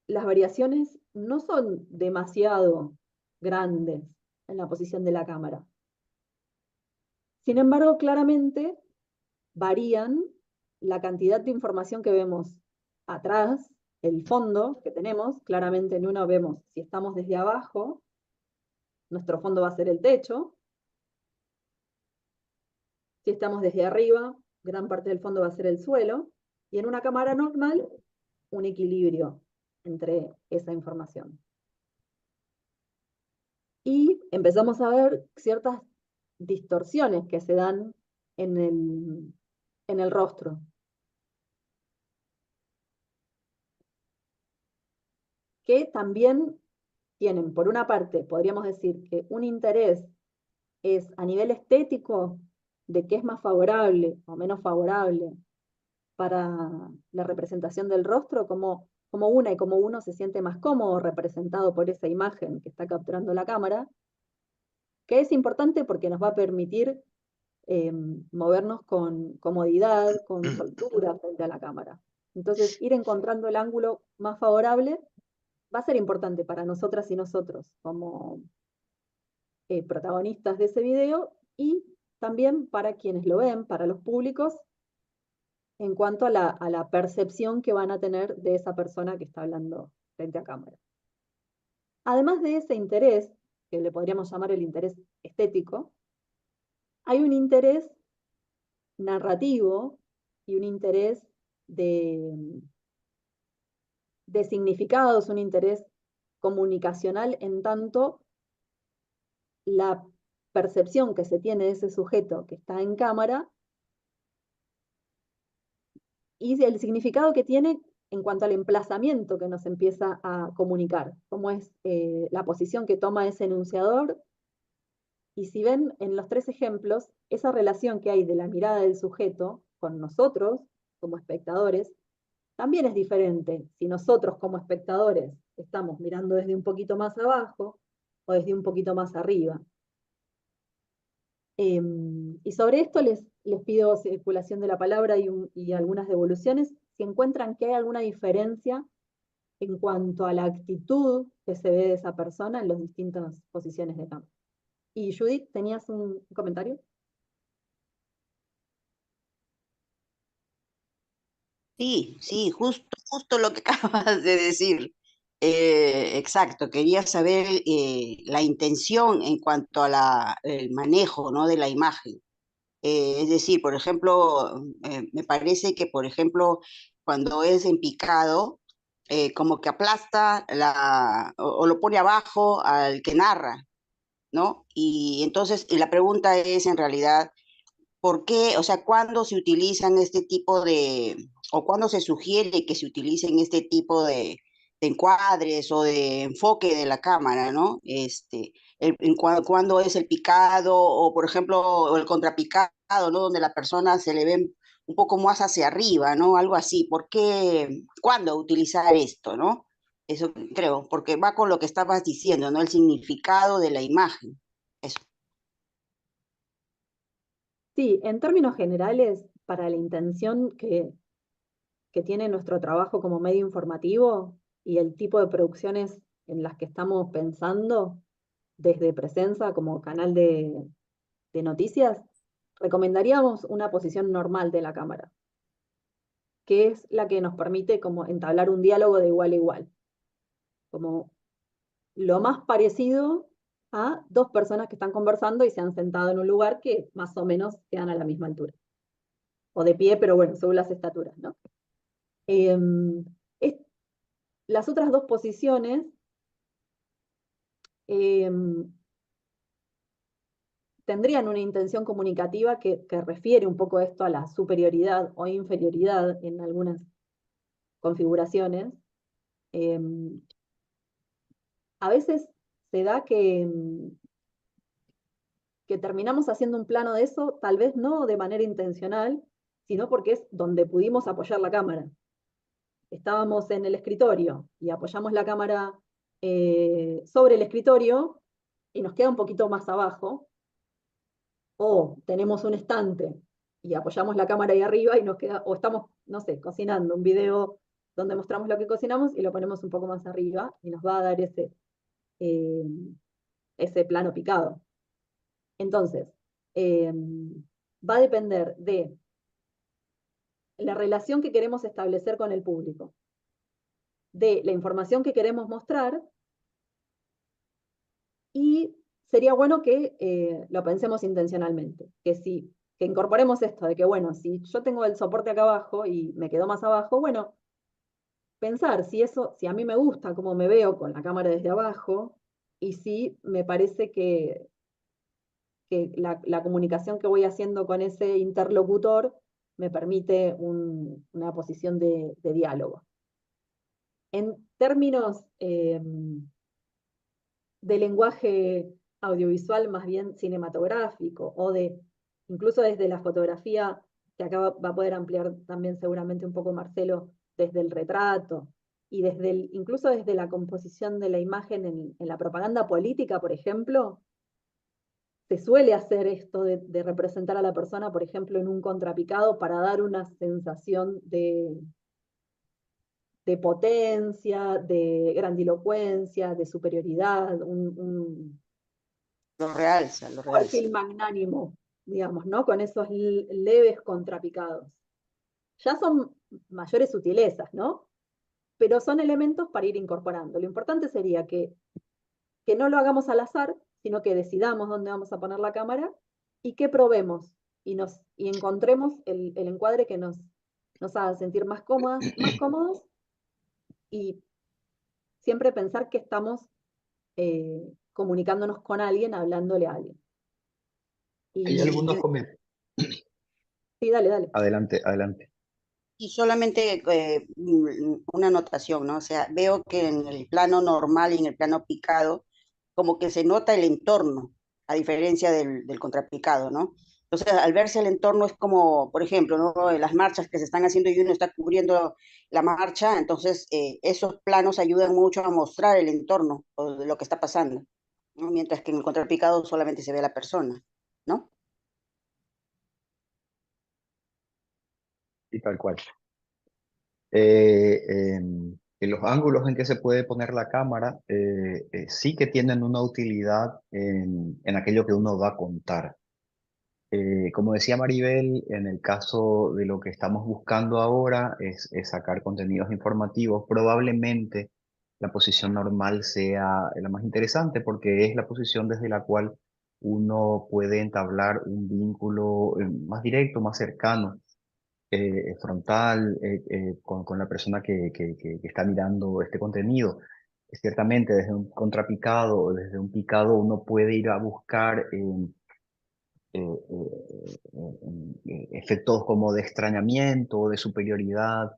[SPEAKER 2] las variaciones no son demasiado grandes en la posición de la cámara. Sin embargo, claramente varían la cantidad de información que vemos atrás, el fondo que tenemos. Claramente en uno vemos, si estamos desde abajo, nuestro fondo va a ser el techo. Si estamos desde arriba, gran parte del fondo va a ser el suelo. Y en una cámara normal, un equilibrio entre esa información. Y empezamos a ver ciertas distorsiones que se dan en el rostro. Que también tienen, por una parte, podríamos decir que un interés es a nivel estético de qué es más favorable o menos favorable para la representación del rostro, como una y como uno se siente más cómodo representado por esa imagen que está capturando la cámara, que es importante porque nos va a permitir movernos con comodidad, con soltura frente a la cámara. Entonces, ir encontrando el ángulo más favorable va a ser importante para nosotras y nosotros como protagonistas de ese video, y también para quienes lo ven, para los públicos, en cuanto a la percepción que van a tener de esa persona que está hablando frente a cámara. Además de ese interés, que le podríamos llamar el interés estético, hay un interés narrativo y un interés de significados, un interés comunicacional, en tanto la percepción que se tiene de ese sujeto que está en cámara y el significado que tiene en cuanto al emplazamiento que nos empieza a comunicar, cómo es la posición que toma ese enunciador. Y si ven en los 3 ejemplos, esa relación que hay de la mirada del sujeto con nosotros, como espectadores, también es diferente si nosotros como espectadores estamos mirando desde un poquito más abajo o desde un poquito más arriba. Y sobre esto les pido circulación de la palabra y algunas devoluciones, si encuentran que hay alguna diferencia en cuanto a la actitud que se ve de esa persona en las distintas posiciones de cámara. Y Judith, ¿tenías un comentario?
[SPEAKER 6] Sí, sí, justo lo que acabas de decir. Exacto, quería saber la intención en cuanto a el manejo, ¿no?, de la imagen. Es decir, por ejemplo, me parece que, por ejemplo, cuando es en picado, como que aplasta o lo pone abajo al que narra, ¿no? Y entonces, y la pregunta es en realidad, ¿por qué? O sea, ¿cuándo se utilizan este tipo o cuándo se sugiere que se utilicen este tipo de encuadres o de enfoque de la cámara, ¿no? Cuándo es el picado o, por ejemplo, o el contrapicado, ¿no? Donde la persona se le ve un poco más hacia arriba, ¿no? Algo así. ¿Por qué? ¿Cuándo utilizar esto, no? Eso creo, porque va con lo que estabas diciendo, ¿no? El significado de la imagen. Eso.
[SPEAKER 2] Sí, en términos generales, para la intención que tiene nuestro trabajo como medio informativo y el tipo de producciones en las que estamos pensando, desde Presenza como canal de noticias, recomendaríamos una posición normal de la cámara, que es la que nos permite como entablar un diálogo de igual a igual, como lo más parecido a 2 personas que están conversando y se han sentado en un lugar que más o menos quedan a la misma altura. O de pie, pero bueno, según las estaturas, ¿no? Las otras 2 posiciones tendrían una intención comunicativa que refiere un poco esto a la superioridad o inferioridad en algunas configuraciones. A veces se da que terminamos haciendo un plano de eso, tal vez no de manera intencional, sino porque es donde pudimos apoyar la cámara. Estábamos en el escritorio y apoyamos la cámara sobre el escritorio y nos queda un poquito más abajo, o tenemos un estante y apoyamos la cámara ahí arriba y nos queda, o estamos, no sé, cocinando un video donde mostramos lo que cocinamos y lo ponemos un poco más arriba y nos va a dar ese plano picado. Entonces, va a depender de la relación que queremos establecer con el público, de la información que queremos mostrar, y sería bueno que lo pensemos intencionalmente, que incorporemos esto de que, bueno, si yo tengo el soporte acá abajo y me quedo más abajo, bueno, pensar si a mí me gusta cómo me veo con la cámara desde abajo, y si me parece que la comunicación que voy haciendo con ese interlocutor me permite una posición de diálogo. En términos de lenguaje audiovisual más bien cinematográfico, o incluso desde la fotografía, que acá va a poder ampliar también seguramente un poco Marcelo, desde el retrato, y incluso desde la composición de la imagen en la propaganda política, por ejemplo, se suele hacer esto de representar a la persona, por ejemplo, en un contrapicado para dar una sensación de potencia, de grandilocuencia, de superioridad,
[SPEAKER 6] Lo realza, lo realza.
[SPEAKER 2] perfil magnánimo, digamos, ¿no? Con esos leves contrapicados. Ya son mayores sutilezas, ¿no? Pero son elementos para ir incorporando. Lo importante sería que no lo hagamos al azar, sino que decidamos dónde vamos a poner la cámara y que probemos y encontremos el encuadre que nos nos hagan sentir más cómodos y siempre pensar que estamos comunicándonos con alguien, hablándole a alguien.
[SPEAKER 8] Hay algunos comentarios.
[SPEAKER 2] Sí, dale.
[SPEAKER 8] Adelante, adelante.
[SPEAKER 6] Y solamente una anotación, ¿no? O sea, veo que en el plano normal y en el plano picado, como que se nota el entorno, a diferencia del contrapicado, ¿no? Entonces, al verse el entorno es como, por ejemplo, ¿no? Las marchas que se están haciendo y uno está cubriendo la marcha, entonces esos planos ayudan mucho a mostrar el entorno o de lo que está pasando, ¿no? Mientras que en el contrapicado solamente se ve a la persona, ¿no?
[SPEAKER 8] Y tal cual. En los ángulos en que se puede poner la cámara sí que tienen una utilidad en aquello que uno va a contar. Como decía Maribel, en el caso de lo que estamos buscando ahora es sacar contenidos informativos, probablemente la posición normal sea la más interesante porque es la posición desde la cual uno puede entablar un vínculo más directo, más cercano, frontal, con la persona que está mirando este contenido. Ciertamente, desde un contrapicado o desde un picado uno puede ir a buscar efectos como de extrañamiento o de superioridad.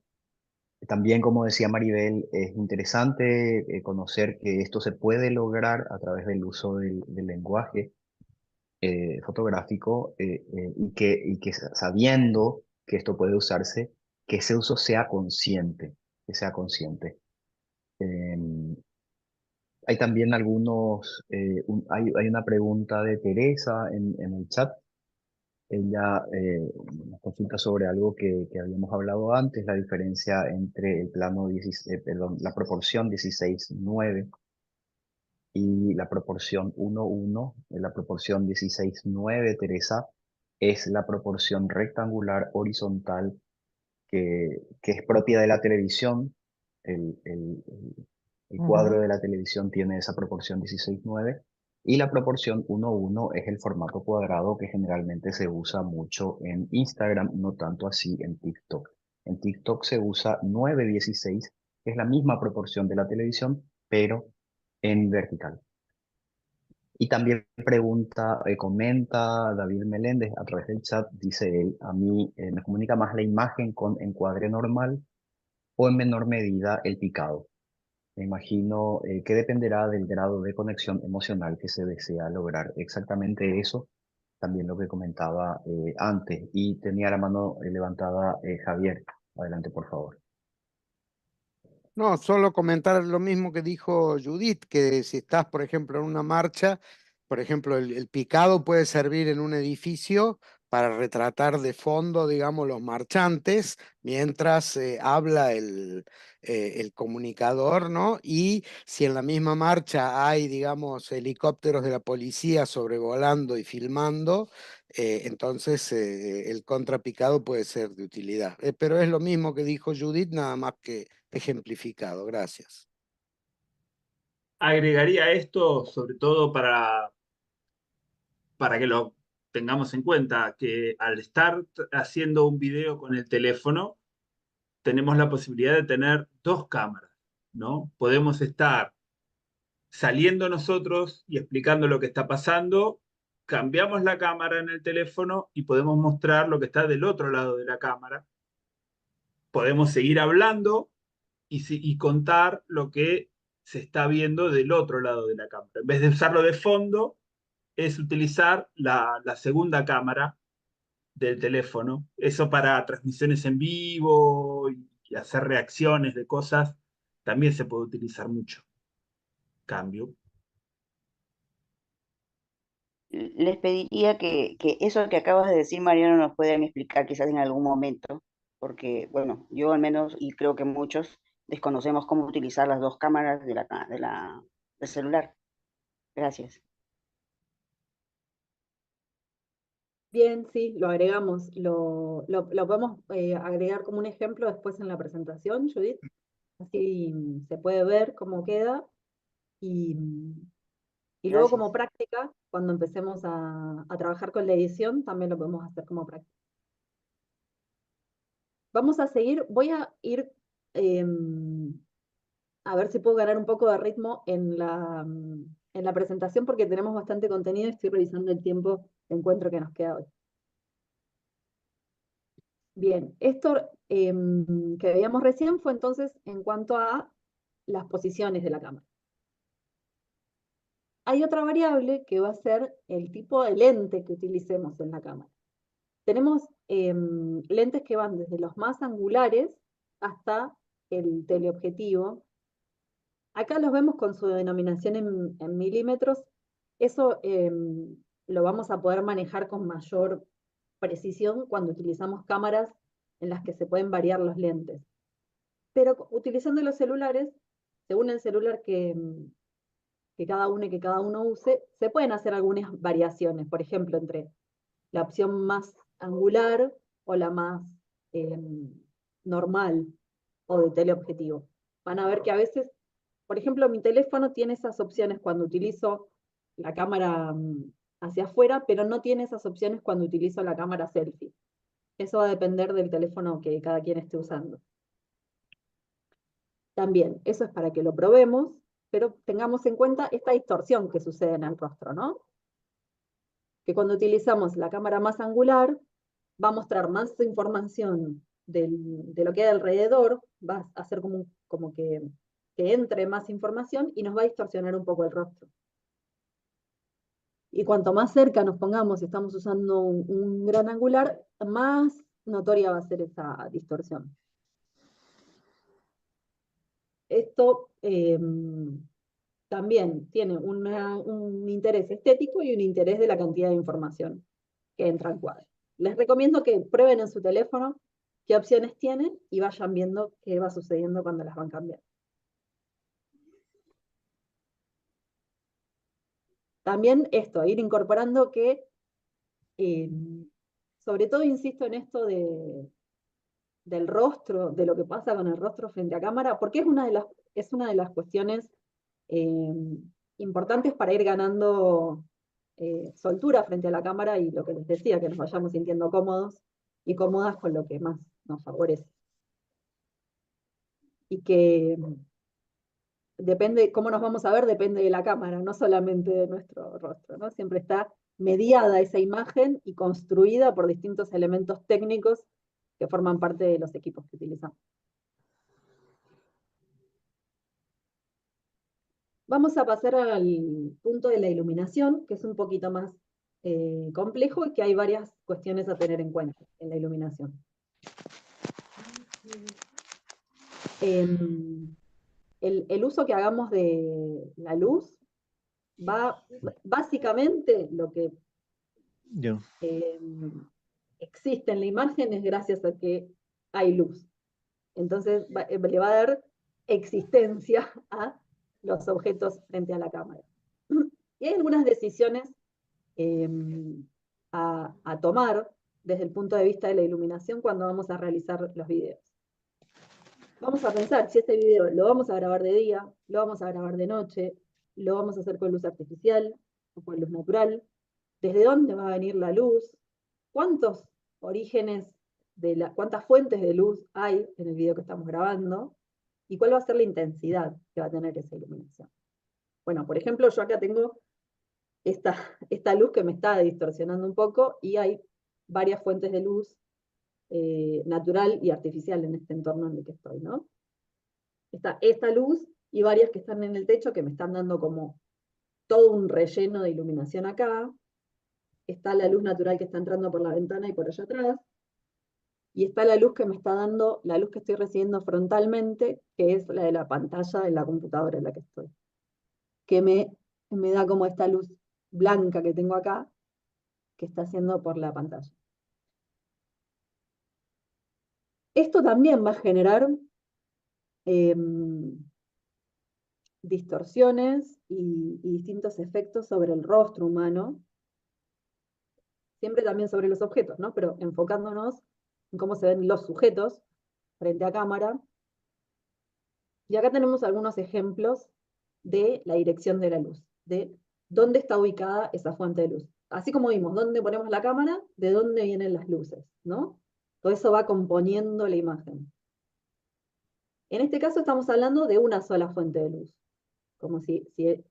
[SPEAKER 8] También, como decía Maribel, es interesante conocer que esto se puede lograr a través del uso del lenguaje fotográfico y que sabiendo que esto puede usarse, que ese uso sea consciente, que sea consciente. Hay también hay una pregunta de Teresa en el chat. Ella nos consulta sobre algo que habíamos hablado antes, la diferencia entre el plano 16, perdón, la proporción 16:9 y la proporción 1:1. La proporción 16:9, Teresa, es la proporción rectangular horizontal que es propia de la televisión. El cuadro de la televisión tiene esa proporción 16:9 y la proporción 1:1 es el formato cuadrado que generalmente se usa mucho en Instagram, no tanto así en TikTok. En TikTok se usa 9:16, que es la misma proporción de la televisión, pero en vertical. Y también comenta David Meléndez a través del chat, dice él, a mí me comunica más la imagen con encuadre normal o en menor medida el picado. Me imagino que dependerá del grado de conexión emocional que se desea lograr. Exactamente eso, también lo que comentaba antes. Y tenía la mano levantada Javier. Adelante, por favor.
[SPEAKER 10] No, solo comentar lo mismo que dijo Judith, que si estás, por ejemplo, en una marcha, por ejemplo, el picado puede servir en un edificio para retratar de fondo, digamos, los marchantes, mientras habla el comunicador, ¿no? Y si en la misma marcha hay, digamos, helicópteros de la policía sobrevolando y filmando, entonces el contrapicado puede ser de utilidad. Pero es lo mismo que dijo Judith, nada más que ejemplificado. Gracias.
[SPEAKER 5] Agregaría esto sobre todo para que lo tengamos en cuenta, que al estar haciendo un video con el teléfono, tenemos la posibilidad de tener dos cámaras, ¿no? Podemos estar saliendo nosotros y explicando lo que está pasando, cambiamos la cámara en el teléfono y podemos mostrar lo que está del otro lado de la cámara. Podemos seguir hablando y contar lo que se está viendo del otro lado de la cámara. En vez de usarlo de fondo, es utilizar la segunda cámara del teléfono. Eso para transmisiones en vivo y hacer reacciones de cosas también se puede utilizar mucho. Cambio.
[SPEAKER 6] Les pediría que eso que acabas de decir, Mariano, nos puedan explicar quizás en algún momento, porque, bueno, yo al menos, y creo que muchos, desconocemos cómo utilizar las dos cámaras del celular. Gracias.
[SPEAKER 2] Bien, sí, lo agregamos. Lo podemos agregar como un ejemplo después en la presentación, Judith. Así se puede ver cómo queda. Y luego como
[SPEAKER 6] Gracias.
[SPEAKER 2] práctica, cuando empecemos a trabajar con la edición, también lo podemos hacer como práctica. Vamos a seguir, voy a ir a ver si puedo ganar un poco de ritmo en la presentación porque tenemos bastante contenido y estoy revisando el tiempo de encuentro que nos queda hoy. Bien, esto que veíamos recién fue entonces en cuanto a las posiciones de la cámara. Hay otra variable que va a ser el tipo de lente que utilicemos en la cámara. Tenemos lentes que van desde los más angulares hasta el teleobjetivo. Acá los vemos con su denominación en milímetros. Eso lo vamos a poder manejar con mayor precisión cuando utilizamos cámaras en las que se pueden variar los lentes. Pero utilizando los celulares, según el celular que cada uno use, se pueden hacer algunas variaciones, por ejemplo, entre la opción más angular o la más normal o de teleobjetivo. Van a ver que a veces, por ejemplo, mi teléfono tiene esas opciones cuando utilizo la cámara hacia afuera, pero no tiene esas opciones cuando utilizo la cámara selfie. Eso va a depender del teléfono que cada quien esté usando. También, eso es para que lo probemos, pero tengamos en cuenta esta distorsión que sucede en el rostro, ¿no? Que cuando utilizamos la cámara más angular, va a mostrar más información de lo que hay alrededor, va a hacer como que entre más información y nos va a distorsionar un poco el rostro. Y cuanto más cerca nos pongamos, si estamos usando un gran angular, más notoria va a ser esa distorsión. Esto también tiene un interés estético y un interés de la cantidad de información que entra en cuadro. Les recomiendo que prueben en su teléfono qué opciones tienen y vayan viendo qué va sucediendo cuando las van cambiando. También esto, ir incorporando que, sobre todo insisto en esto del rostro, de lo que pasa con el rostro frente a cámara, porque es una de las cuestiones importantes para ir ganando soltura frente a la cámara y lo que les decía, que nos vayamos sintiendo cómodos y cómodas con lo que más nos favorece. Y que depende, cómo nos vamos a ver, depende de la cámara, no solamente de nuestro rostro, ¿no? Siempre está mediada esa imagen y construida por distintos elementos técnicos que forman parte de los equipos que utilizamos. Vamos a pasar al punto de la iluminación, que es un poquito más complejo y que hay varias cuestiones a tener en cuenta en la iluminación. El uso que hagamos de la luz va, básicamente, lo que existe en la imagen es gracias a que hay luz. Entonces le va a dar existencia a los objetos frente a la cámara. Y hay algunas decisiones a tomar desde el punto de vista de la iluminación cuando vamos a realizar los videos. Vamos a pensar si este video lo vamos a grabar de día, lo vamos a grabar de noche, lo vamos a hacer con luz artificial o con luz natural, desde dónde va a venir la luz, cuántos orígenes, cuántas fuentes de luz hay en el video que estamos grabando, y cuál va a ser la intensidad que va a tener esa iluminación. Bueno, por ejemplo, yo acá tengo esta luz que me está distorsionando un poco, y hay varias fuentes de luz natural y artificial en este entorno en el que estoy, ¿no? Está esta luz y varias que están en el techo que me están dando como todo un relleno de iluminación acá. Está la luz natural que está entrando por la ventana y por allá atrás. Y está la luz que me está dando, la luz que estoy recibiendo frontalmente, que es la de la pantalla de la computadora en la que estoy. Que me da como esta luz blanca que tengo acá, que está haciendo por la pantalla. Esto también va a generar distorsiones y distintos efectos sobre el rostro humano, siempre también sobre los objetos, ¿no? Pero enfocándonos en cómo se ven los sujetos frente a cámara. Y acá tenemos algunos ejemplos de la dirección de la luz, de dónde está ubicada esa fuente de luz. Así como vimos, dónde ponemos la cámara, de dónde vienen las luces, ¿no? Todo eso va componiendo la imagen. En este caso estamos hablando de una sola fuente de luz. Como si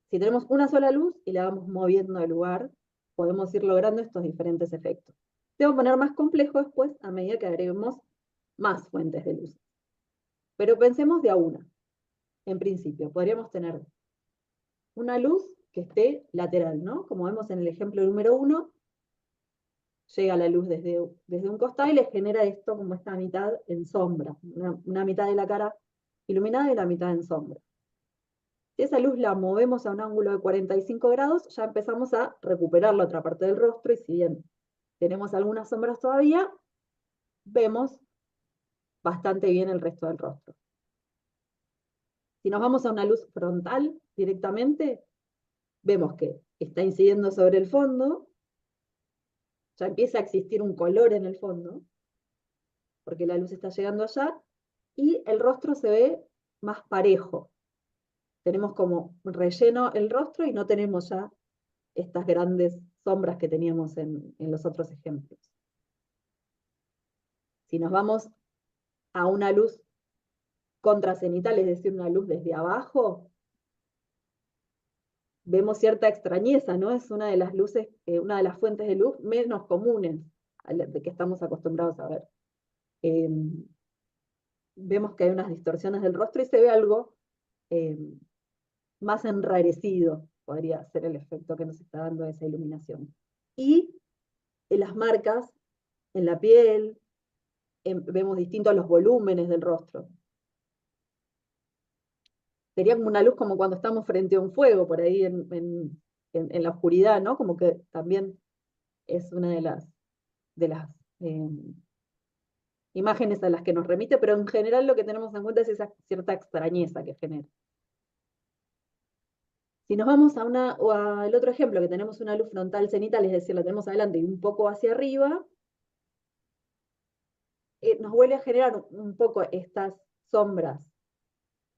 [SPEAKER 2] tenemos una sola luz y la vamos moviendo de lugar, podemos ir logrando estos diferentes efectos. Se va a poner más complejo después a medida que agreguemos más fuentes de luz. Pero pensemos de a una. En principio, podríamos tener una luz que esté lateral, ¿no? Como vemos en el ejemplo número 1, llega la luz desde un costado y le genera esto como esta mitad en sombra, una mitad de la cara iluminada y la mitad en sombra. Si esa luz la movemos a un ángulo de 45 grados, ya empezamos a recuperar la otra parte del rostro, y si bien tenemos algunas sombras todavía, vemos bastante bien el resto del rostro. Si nos vamos a una luz frontal directamente, vemos que está incidiendo sobre el fondo, ya empieza a existir un color en el fondo, porque la luz está llegando allá, y el rostro se ve más parejo. Tenemos como relleno el rostro y no tenemos ya estas grandes sombras que teníamos en los otros ejemplos. Si nos vamos a una luz contracenital, es decir, una luz desde abajo, vemos cierta extrañeza, ¿no? Es una de las luces, una de las fuentes de luz menos comunes de que estamos acostumbrados a ver. Vemos que hay unas distorsiones del rostro y se ve algo más enrarecido, podría ser el efecto que nos está dando esa iluminación. Y en las marcas, en la piel, vemos distintos los volúmenes del rostro. Sería como una luz como cuando estamos frente a un fuego, por ahí en la oscuridad, ¿no? Como que también es una de las imágenes a las que nos remite, pero en general lo que tenemos en cuenta es esa cierta extrañeza que genera. Si nos vamos al otro ejemplo, que tenemos una luz frontal cenital, es decir, la tenemos adelante y un poco hacia arriba, nos vuelve a generar un poco estas sombras,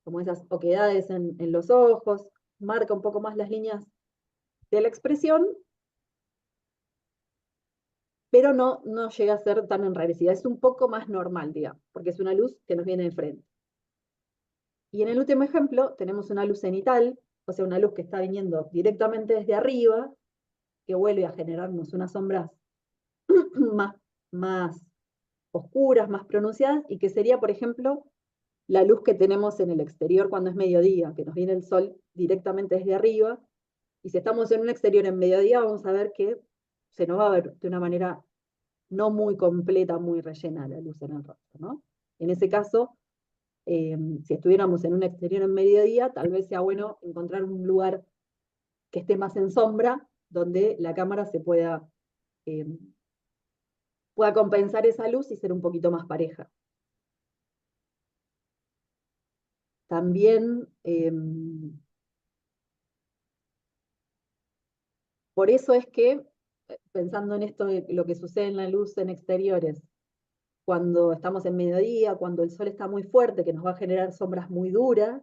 [SPEAKER 2] como esas oquedades en los ojos, marca un poco más las líneas de la expresión, pero no llega a ser tan enrarecida, es un poco más normal, digamos, porque es una luz que nos viene de frente. Y en el último ejemplo tenemos una luz cenital, o sea, una luz que está viniendo directamente desde arriba, que vuelve a generarnos unas sombras más oscuras, más pronunciadas, y que sería, por ejemplo, la luz que tenemos en el exterior cuando es mediodía, que nos viene el sol directamente desde arriba, y si estamos en un exterior en mediodía, vamos a ver que se nos va a ver de una manera no muy completa, muy rellena la luz en el rostro, ¿no? En ese caso, si estuviéramos en un exterior en mediodía, tal vez sea bueno encontrar un lugar que esté más en sombra, donde la cámara se pueda compensar esa luz y ser un poquito más pareja. También, por eso es que, pensando en esto de lo que sucede en la luz en exteriores, cuando estamos en mediodía, cuando el sol está muy fuerte, que nos va a generar sombras muy duras,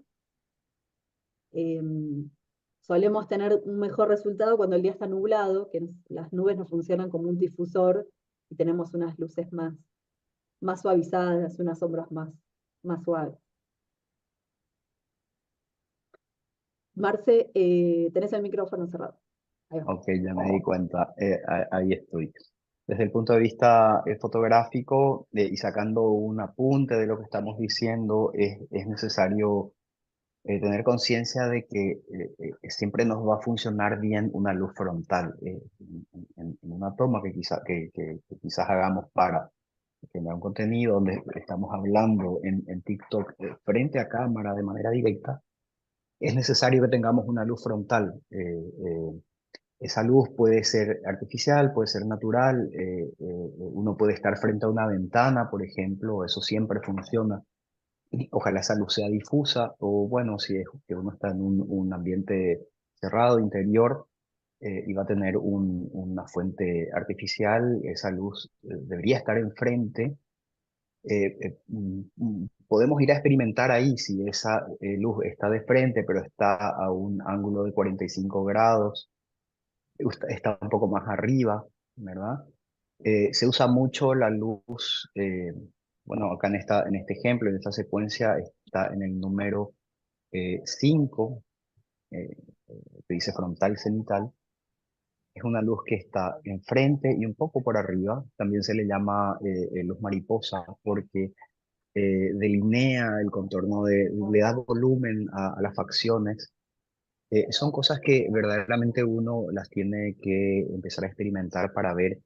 [SPEAKER 2] solemos tener un mejor resultado cuando el día está nublado, que las nubes nos funcionan como un difusor y tenemos unas luces más suavizadas, unas sombras más suaves. Marce, tenés el micrófono cerrado. Ahí va.
[SPEAKER 8] Ok, ya me di cuenta. Ahí estoy. Desde el punto de vista fotográfico y sacando un apunte de lo que estamos diciendo, es necesario tener conciencia de que siempre nos va a funcionar bien una luz frontal en una toma que quizás hagamos para generar un contenido donde estamos hablando en TikTok frente a cámara de manera directa. Es necesario que tengamos una luz frontal. Esa luz puede ser artificial, puede ser natural, uno puede estar frente a una ventana, por ejemplo, eso siempre funciona. Ojalá esa luz sea difusa, o bueno, si es que uno está en un ambiente cerrado, interior, y va a tener una fuente artificial, esa luz debería estar enfrente. Podemos ir a experimentar ahí si esa luz está de frente, pero está a un ángulo de 45 grados, está un poco más arriba, ¿verdad? Se usa mucho la luz, bueno, acá en este ejemplo, en esta secuencia, está en el número 5, que dice frontal cenital. Es una luz que está enfrente y un poco por arriba. También se le llama luz mariposa porque delinea el contorno, le da volumen a las facciones. Son cosas que verdaderamente uno las tiene que empezar a experimentar para ver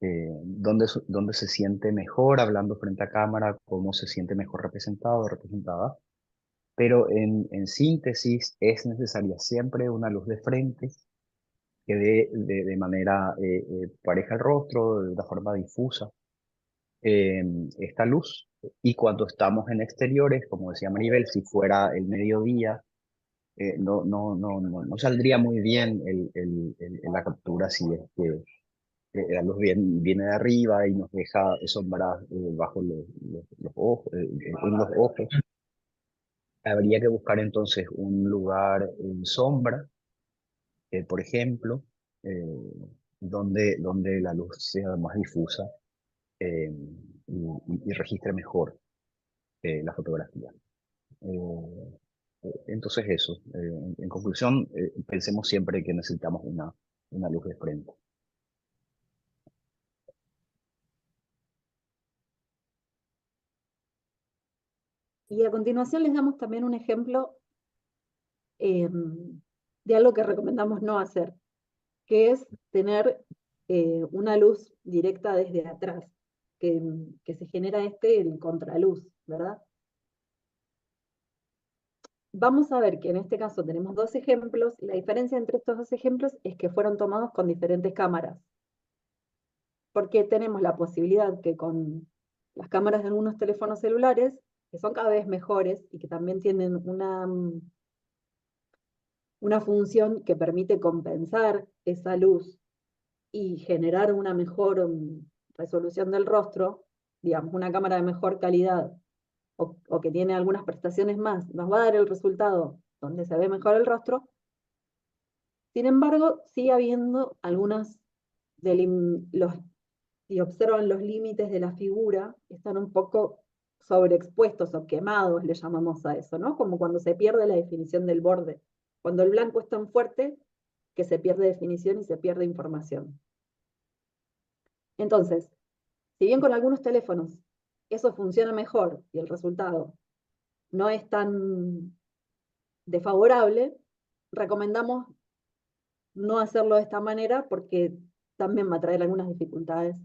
[SPEAKER 8] dónde se siente mejor hablando frente a cámara, cómo se siente mejor representado o representada. Pero en síntesis es necesaria siempre una luz de frente que dé de manera pareja al rostro, de una forma difusa esta luz. Y cuando estamos en exteriores, como decía Maribel, si fuera el mediodía, no saldría muy bien la captura si es que la luz viene de arriba y nos deja sombras bajo los ojos, en los ojos. Habría que buscar entonces un lugar en sombra, por ejemplo, eh, donde la luz sea más difusa eh, y registre mejor la fotografía. Entonces eso, en conclusión, pensemos siempre que necesitamos una luz de frente.
[SPEAKER 2] Y a continuación les damos también un ejemplo de algo que recomendamos no hacer, que es tener una luz directa desde atrás, que se genera el contraluz, ¿verdad? Vamos a ver que en este caso tenemos dos ejemplos, y la diferencia entre estos dos ejemplos es que fueron tomados con diferentes cámaras. Porque tenemos la posibilidad que con las cámaras de algunos teléfonos celulares, que son cada vez mejores y que también tienen una función que permite compensar esa luz y generar una mejor resolución del rostro, digamos, una cámara de mejor calidad o que tiene algunas prestaciones más, nos va a dar el resultado donde se ve mejor el rostro. Sin embargo, sigue habiendo algunas si observan los límites de la figura, están un poco sobreexpuestos o quemados, le llamamos a eso, ¿no? Como cuando se pierde la definición del borde. Cuando el blanco es tan fuerte que se pierde definición y se pierde información. Entonces, si bien con algunos teléfonos eso funciona mejor y el resultado no es tan desfavorable, recomendamos no hacerlo de esta manera porque también va a traer algunas dificultades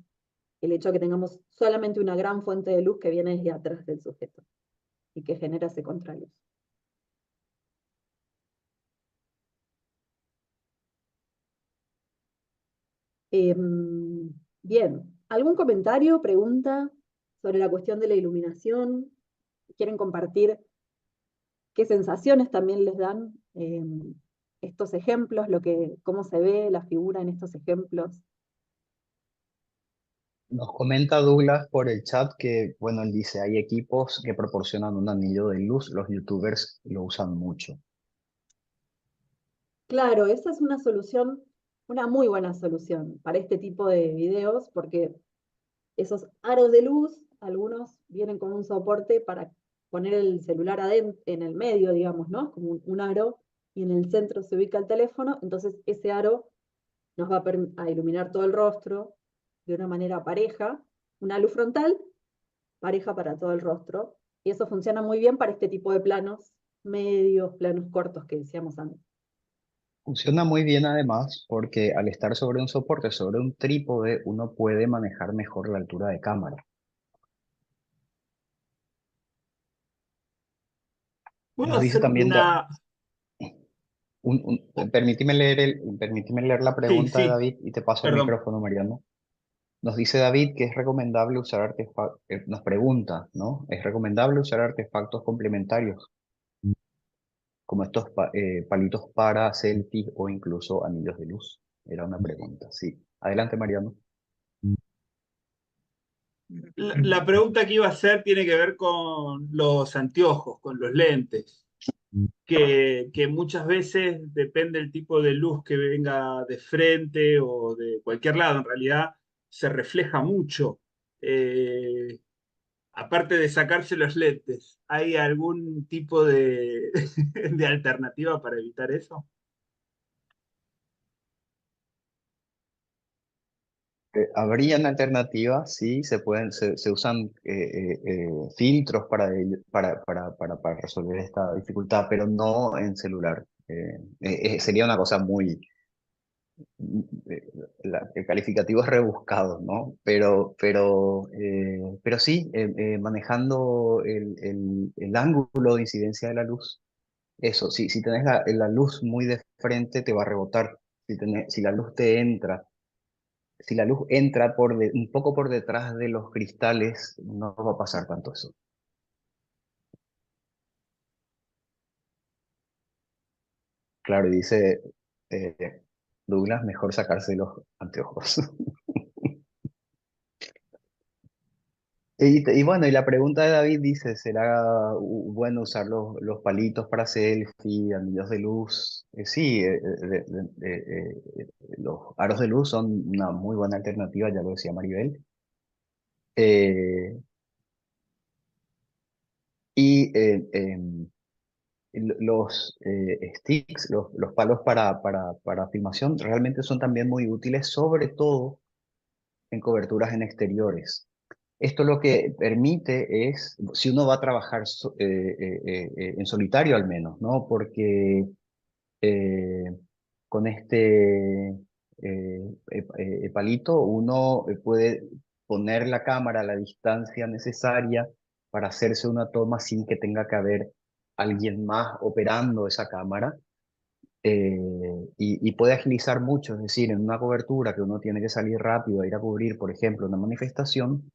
[SPEAKER 2] el hecho de que tengamos solamente una gran fuente de luz que viene desde atrás del sujeto y que genera ese contraluz. Bien, ¿algún comentario, pregunta sobre la cuestión de la iluminación? ¿Quieren compartir qué sensaciones también les dan estos ejemplos, cómo se ve la figura en estos ejemplos?
[SPEAKER 8] Nos comenta Douglas por el chat que, bueno, él dice, hay equipos que proporcionan un anillo de luz, los youtubers lo usan mucho.
[SPEAKER 2] Claro, esa es una solución, una muy buena solución para este tipo de videos, porque esos aros de luz, algunos vienen con un soporte para poner el celular adentro, en el medio, digamos, ¿no? Como un aro, y en el centro se ubica el teléfono, entonces ese aro nos va a iluminar todo el rostro de una manera pareja, una luz frontal, pareja para todo el rostro, y eso funciona muy bien para este tipo de planos medios, planos cortos que decíamos antes.
[SPEAKER 8] Funciona muy bien además porque al estar sobre un soporte, sobre un trípode, uno puede manejar mejor la altura de cámara.
[SPEAKER 5] ¿Puedo
[SPEAKER 8] Nos dice
[SPEAKER 5] hacer
[SPEAKER 8] también,
[SPEAKER 5] una...
[SPEAKER 8] permíteme leer la
[SPEAKER 5] Sí,
[SPEAKER 8] pregunta de
[SPEAKER 5] sí,
[SPEAKER 8] David y te paso el
[SPEAKER 5] perdón.
[SPEAKER 8] micrófono, Mariano. Nos dice David que es recomendable usar artefactos, nos pregunta, ¿no? ¿Es recomendable usar artefactos complementarios, como estos palitos para selfies o incluso anillos de luz? Era una pregunta, sí. Adelante, Mariano.
[SPEAKER 5] La pregunta que iba a hacer tiene que ver con los anteojos, con los lentes, que muchas veces depende del tipo de luz que venga de frente o de cualquier lado, en realidad se refleja mucho. Aparte de sacarse los lentes, ¿hay algún tipo de, de alternativa para evitar eso?
[SPEAKER 8] Habrían alternativas, sí, se usan filtros para resolver esta dificultad, pero no en celular. Sería una cosa muy, el calificativo es rebuscado, ¿no? Pero sí, manejando el ángulo de incidencia de la luz, eso, si tenés la luz muy de frente, te va a rebotar. Si la luz te entra, si la luz entra un poco por detrás de los cristales, no va a pasar tanto eso. Claro, y dice Douglas, mejor sacarse los anteojos. Y bueno, y la pregunta de David dice, ¿será bueno usar los palitos para selfie, anillos de luz? Sí, los aros de luz son una muy buena alternativa, ya lo decía Maribel. Eh, los sticks, los palos para filmación, realmente son también muy útiles, sobre todo en coberturas en exteriores. Esto lo que permite es, si uno va a trabajar en solitario al menos, ¿no? Porque eh, con este palito uno puede poner la cámara a la distancia necesaria para hacerse una toma sin que tenga que haber alguien más operando esa cámara. Y puede agilizar mucho, es decir, en una cobertura que uno tiene que salir rápido a ir a cubrir, por ejemplo, una manifestación,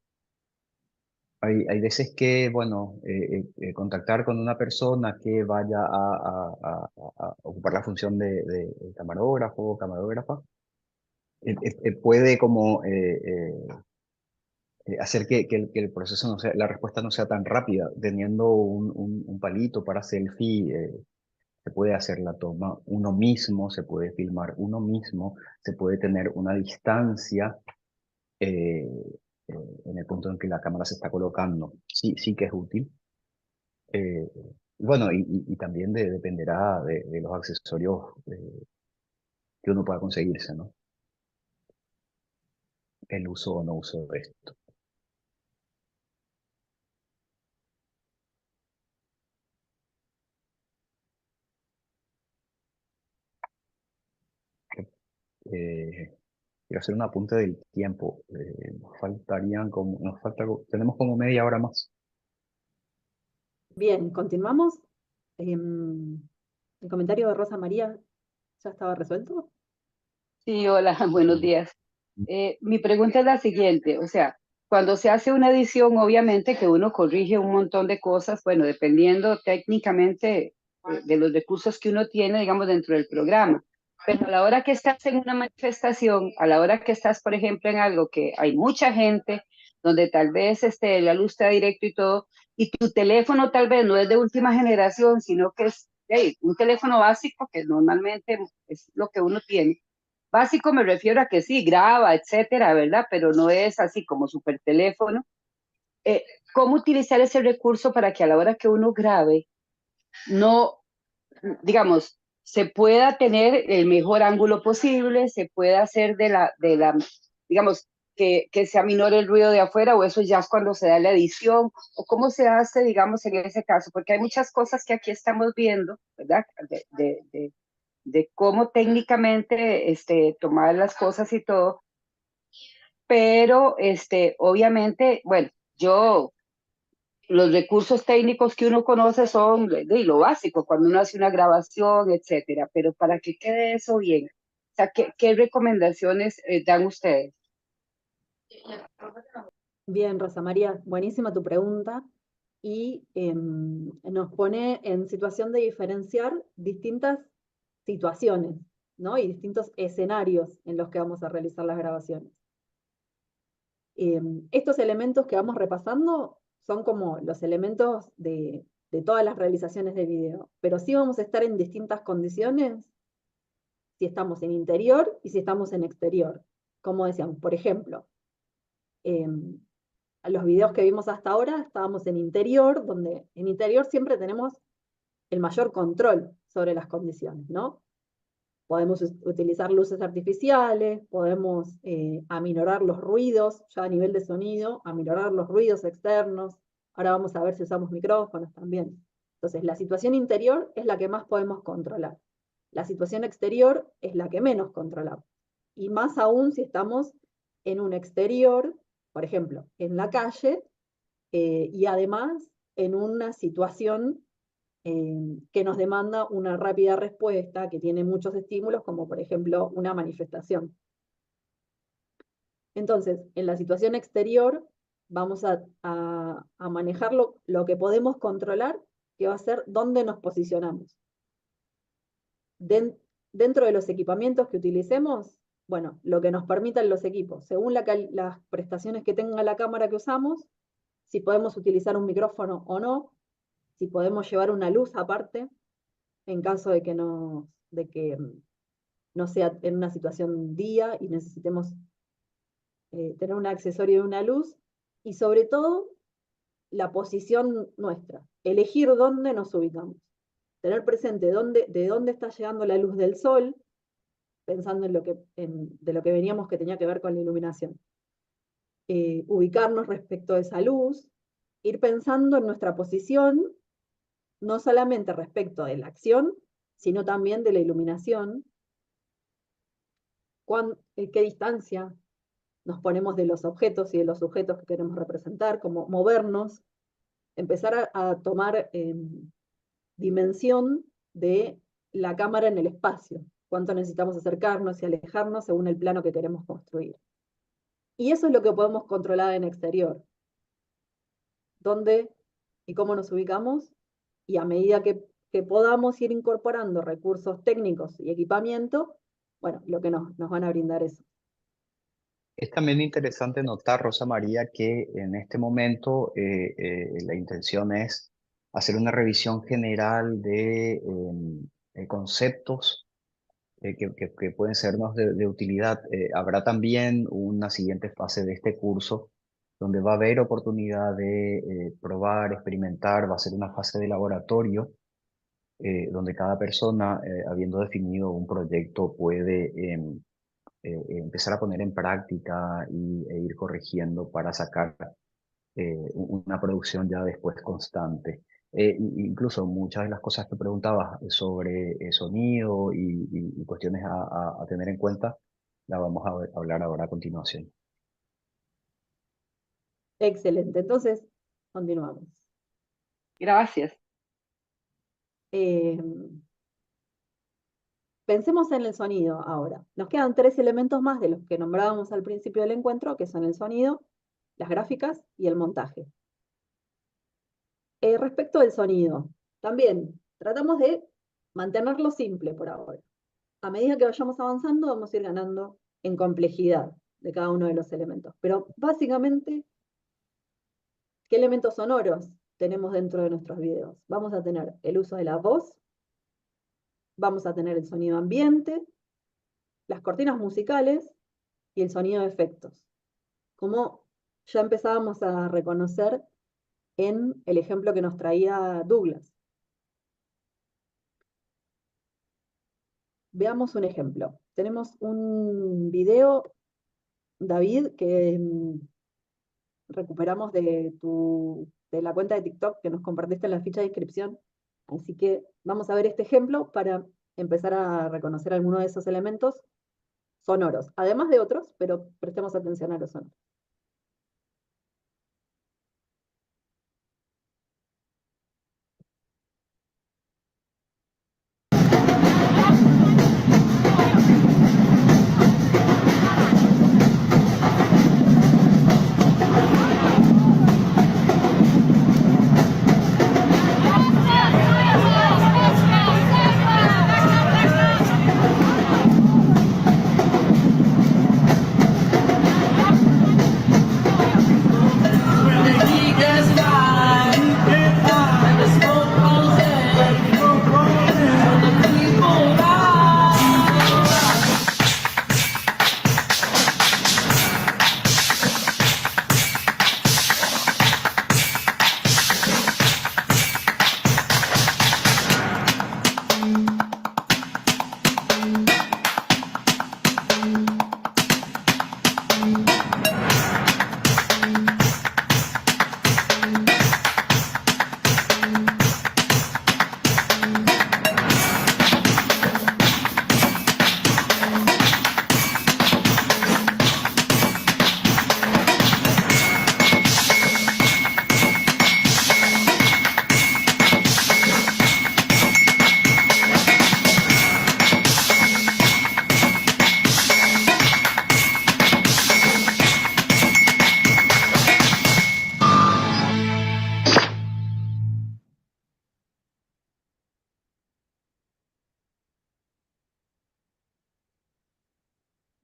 [SPEAKER 8] hay veces que, bueno, contactar con una persona que vaya a ocupar la función de camarógrafo o camarógrafa puede como hacer que el proceso no sea, la respuesta no sea tan rápida. Teniendo un palito para selfie, se puede hacer la toma uno mismo, se puede filmar uno mismo, se puede tener una distancia eh, en el punto en que la cámara se está colocando. Sí, sí que es útil. Eh, bueno, y también dependerá de los accesorios que uno pueda conseguirse, ¿no? El uso o no uso de esto. Quiero hacer un apunte del tiempo. Tenemos como media hora más.
[SPEAKER 2] Bien, continuamos. El comentario de Rosa María ya estaba resuelto.
[SPEAKER 12] Sí, hola, buenos días. Mi pregunta es la siguiente, o sea, cuando se hace una edición, obviamente que uno corrige un montón de cosas, bueno, dependiendo técnicamente de los recursos que uno tiene, digamos, dentro del programa. Pero a la hora que estás en una manifestación, a la hora que estás, por ejemplo, en algo que hay mucha gente, donde tal vez la luz está directo y todo, y tu teléfono tal vez no es de última generación, sino que es un teléfono básico, que normalmente es lo que uno tiene. Básico me refiero a que sí, graba, etcétera, ¿verdad? Pero no es así como super teléfono. ¿Cómo utilizar ese recurso para que a la hora que uno grabe, no, digamos, se pueda tener el mejor ángulo posible, se pueda hacer digamos, que se aminore el ruido de afuera, o eso ya es cuando se da la edición, o cómo se hace, digamos, en ese caso? Porque hay muchas cosas que aquí estamos viendo, ¿verdad? De cómo técnicamente tomar las cosas y todo, pero obviamente, bueno, los recursos técnicos que uno conoce son de lo básico, cuando uno hace una grabación, etcétera, pero para que quede eso bien, o sea, ¿qué recomendaciones dan ustedes?
[SPEAKER 2] Bien, Rosa María, buenísima tu pregunta y nos pone en situación de diferenciar distintas situaciones, ¿no? Y distintos escenarios en los que vamos a realizar las grabaciones. Estos elementos que vamos repasando son como los elementos de todas las realizaciones de video, pero sí vamos a estar en distintas condiciones si estamos en interior y si estamos en exterior. Como decíamos, por ejemplo, los videos que vimos hasta ahora estábamos en interior, donde en interior siempre tenemos el mayor control sobre las condiciones, ¿no? Podemos utilizar luces artificiales, podemos aminorar los ruidos, ya a nivel de sonido, aminorar los ruidos externos. Ahora vamos a ver si usamos micrófonos también. Entonces, la situación interior es la que más podemos controlar. La situación exterior es la que menos controlamos. Y más aún si estamos en un exterior, por ejemplo, en la calle, y además en una situación que nos demanda una rápida respuesta, que tiene muchos estímulos, como por ejemplo una manifestación. Entonces, en la situación exterior vamos a manejar lo que podemos controlar, que va a ser dónde nos posicionamos. Dentro de los equipamientos que utilicemos, bueno, lo que nos permitan los equipos, según las prestaciones que tenga la cámara que usamos, si podemos utilizar un micrófono o no, si podemos llevar una luz aparte, en caso de que no sea en una situación día y necesitemos tener un accesorio de una luz, y sobre todo, la posición nuestra, elegir dónde nos ubicamos, tener presente de dónde está llegando la luz del sol, pensando de lo que veníamos que tenía que ver con la iluminación. Ubicarnos respecto a esa luz, ir pensando en nuestra posición, no solamente respecto de la acción, sino también de la iluminación. ¿Qué distancia nos ponemos de los objetos y de los sujetos que queremos representar? Como movernos, empezar a tomar dimensión de la cámara en el espacio. Cuánto necesitamos acercarnos y alejarnos según el plano que queremos construir. Y eso es lo que podemos controlar en exterior. ¿Dónde y cómo nos ubicamos? Y a medida que podamos ir incorporando recursos técnicos y equipamiento, bueno, lo que nos van a brindar eso.
[SPEAKER 8] Es también interesante notar, Rosa María, que en este momento la intención es hacer una revisión general de conceptos que pueden sernos de utilidad. Habrá también una siguiente fase de este curso donde va a haber oportunidad de probar, experimentar, va a ser una fase de laboratorio donde cada persona, habiendo definido un proyecto, puede empezar a poner en práctica e ir corrigiendo para sacar una producción ya después constante. Incluso muchas de las cosas que preguntabas sobre sonido y cuestiones a tener en cuenta, las vamos a hablar ahora a continuación.
[SPEAKER 2] Excelente, entonces continuamos.
[SPEAKER 12] Gracias.
[SPEAKER 2] Pensemos en el sonido ahora. Nos quedan 3 elementos más de los que nombrábamos al principio del encuentro, que son el sonido, las gráficas y el montaje. Respecto del sonido, también tratamos de mantenerlo simple por ahora. A medida que vayamos avanzando, vamos a ir ganando en complejidad de cada uno de los elementos. Pero básicamente, ¿qué elementos sonoros tenemos dentro de nuestros videos? Vamos a tener el uso de la voz, vamos a tener el sonido ambiente, las cortinas musicales y el sonido de efectos. Como ya empezábamos a reconocer en el ejemplo que nos traía Douglas. Veamos un ejemplo. Tenemos un video, David, que recuperamos de la cuenta de TikTok que nos compartiste en la ficha de inscripción. Así que vamos a ver este ejemplo para empezar a reconocer algunos de esos elementos sonoros, además de otros, pero prestemos atención a los sonoros.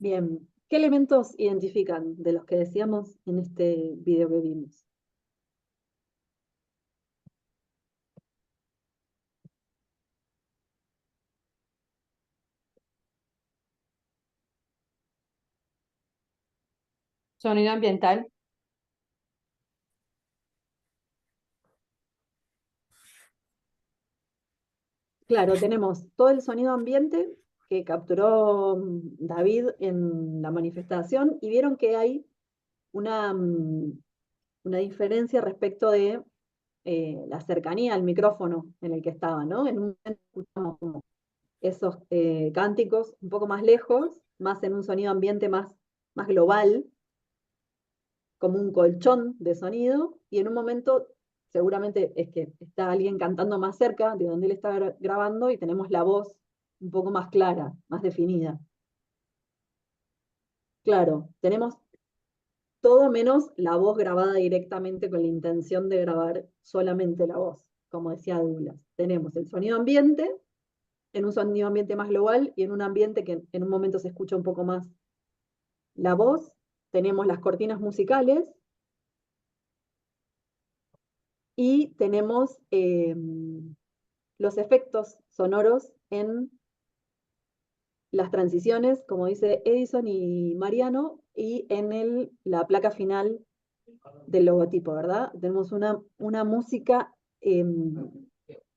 [SPEAKER 2] Bien, ¿qué elementos identifican de los que decíamos en este video que vimos?
[SPEAKER 14] Sonido ambiental.
[SPEAKER 2] Claro, tenemos todo el sonido ambiente que capturó David en la manifestación y vieron que hay una diferencia respecto de la cercanía al micrófono en el que estaba, ¿no? En un momento escuchamos como esos cánticos un poco más lejos, más en un sonido ambiente más global, como un colchón de sonido, y en un momento seguramente es que está alguien cantando más cerca de donde él está grabando y tenemos la voz un poco más clara, más definida. Claro, tenemos todo menos la voz grabada directamente con la intención de grabar solamente la voz, como decía Douglas. Tenemos el sonido ambiente, en un sonido ambiente más global y en un ambiente que en un momento se escucha un poco más la voz. Tenemos las cortinas musicales y tenemos los efectos sonoros en las transiciones, como dice Edison y Mariano, y en la placa final del logotipo, ¿verdad? Tenemos una música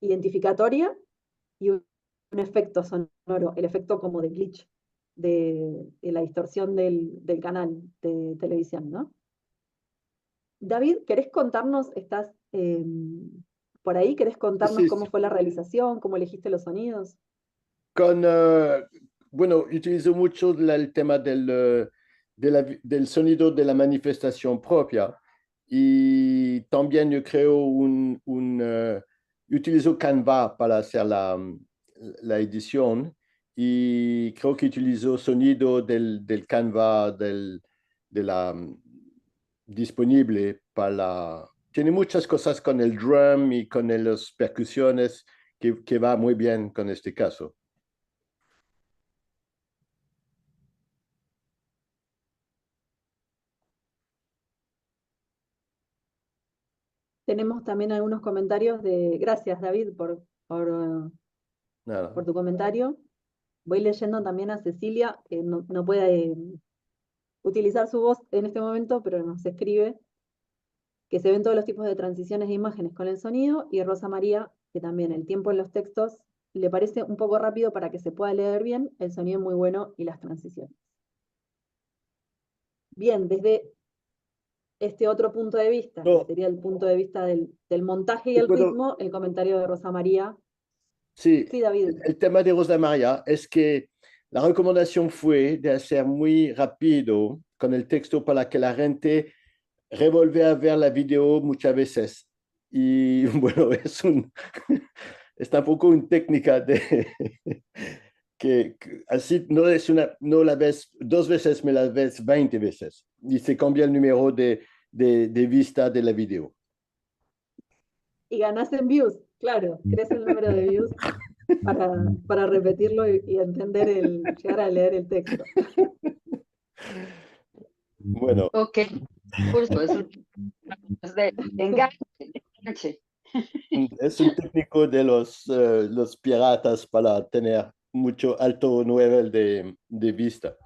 [SPEAKER 2] identificatoria y un efecto sonoro, el efecto como de glitch, de la distorsión del canal de televisión, ¿no? David, ¿querés contarnos, estás por ahí, querés contarnos
[SPEAKER 1] Sí,
[SPEAKER 2] cómo
[SPEAKER 1] sí.
[SPEAKER 2] fue la realización, cómo elegiste los sonidos?
[SPEAKER 1] Bueno, utilizo mucho el tema del sonido de la manifestación propia y también yo creo utilizo Canva para hacer la edición y creo que utilizo sonido del Canva disponible Tiene muchas cosas con el drum y con las percusiones que va muy bien con este caso.
[SPEAKER 2] Tenemos también algunos comentarios Gracias, David,
[SPEAKER 1] Nada.
[SPEAKER 2] por tu comentario. Voy leyendo también a Cecilia, que no puede utilizar su voz en este momento, pero nos escribe que se ven todos los tipos de transiciones de imágenes con el sonido, y Rosa María, que también el tiempo en los textos le parece un poco rápido para que se pueda leer bien, el sonido es muy bueno y las transiciones. Bien, desde este otro punto de vista, que sería el punto de vista del montaje y el ritmo, el comentario de Rosa María.
[SPEAKER 1] Sí,
[SPEAKER 2] Sí, David.
[SPEAKER 1] el tema de Rosa María es que la recomendación fue de hacer muy rápido con el texto para que la gente revuelva a ver la video muchas veces. Y bueno, es tampoco una técnica que así no la ves 2 veces, me la ves 20 veces. Y se cambia el número de vista de la video.
[SPEAKER 2] Y ganás en views, claro, crece el número de views para repetirlo y entender llegar a leer el texto.
[SPEAKER 1] Bueno.
[SPEAKER 12] Ok, curso, es de enganche.
[SPEAKER 1] Es un técnico de los piratas para tener mucho alto nivel de vista.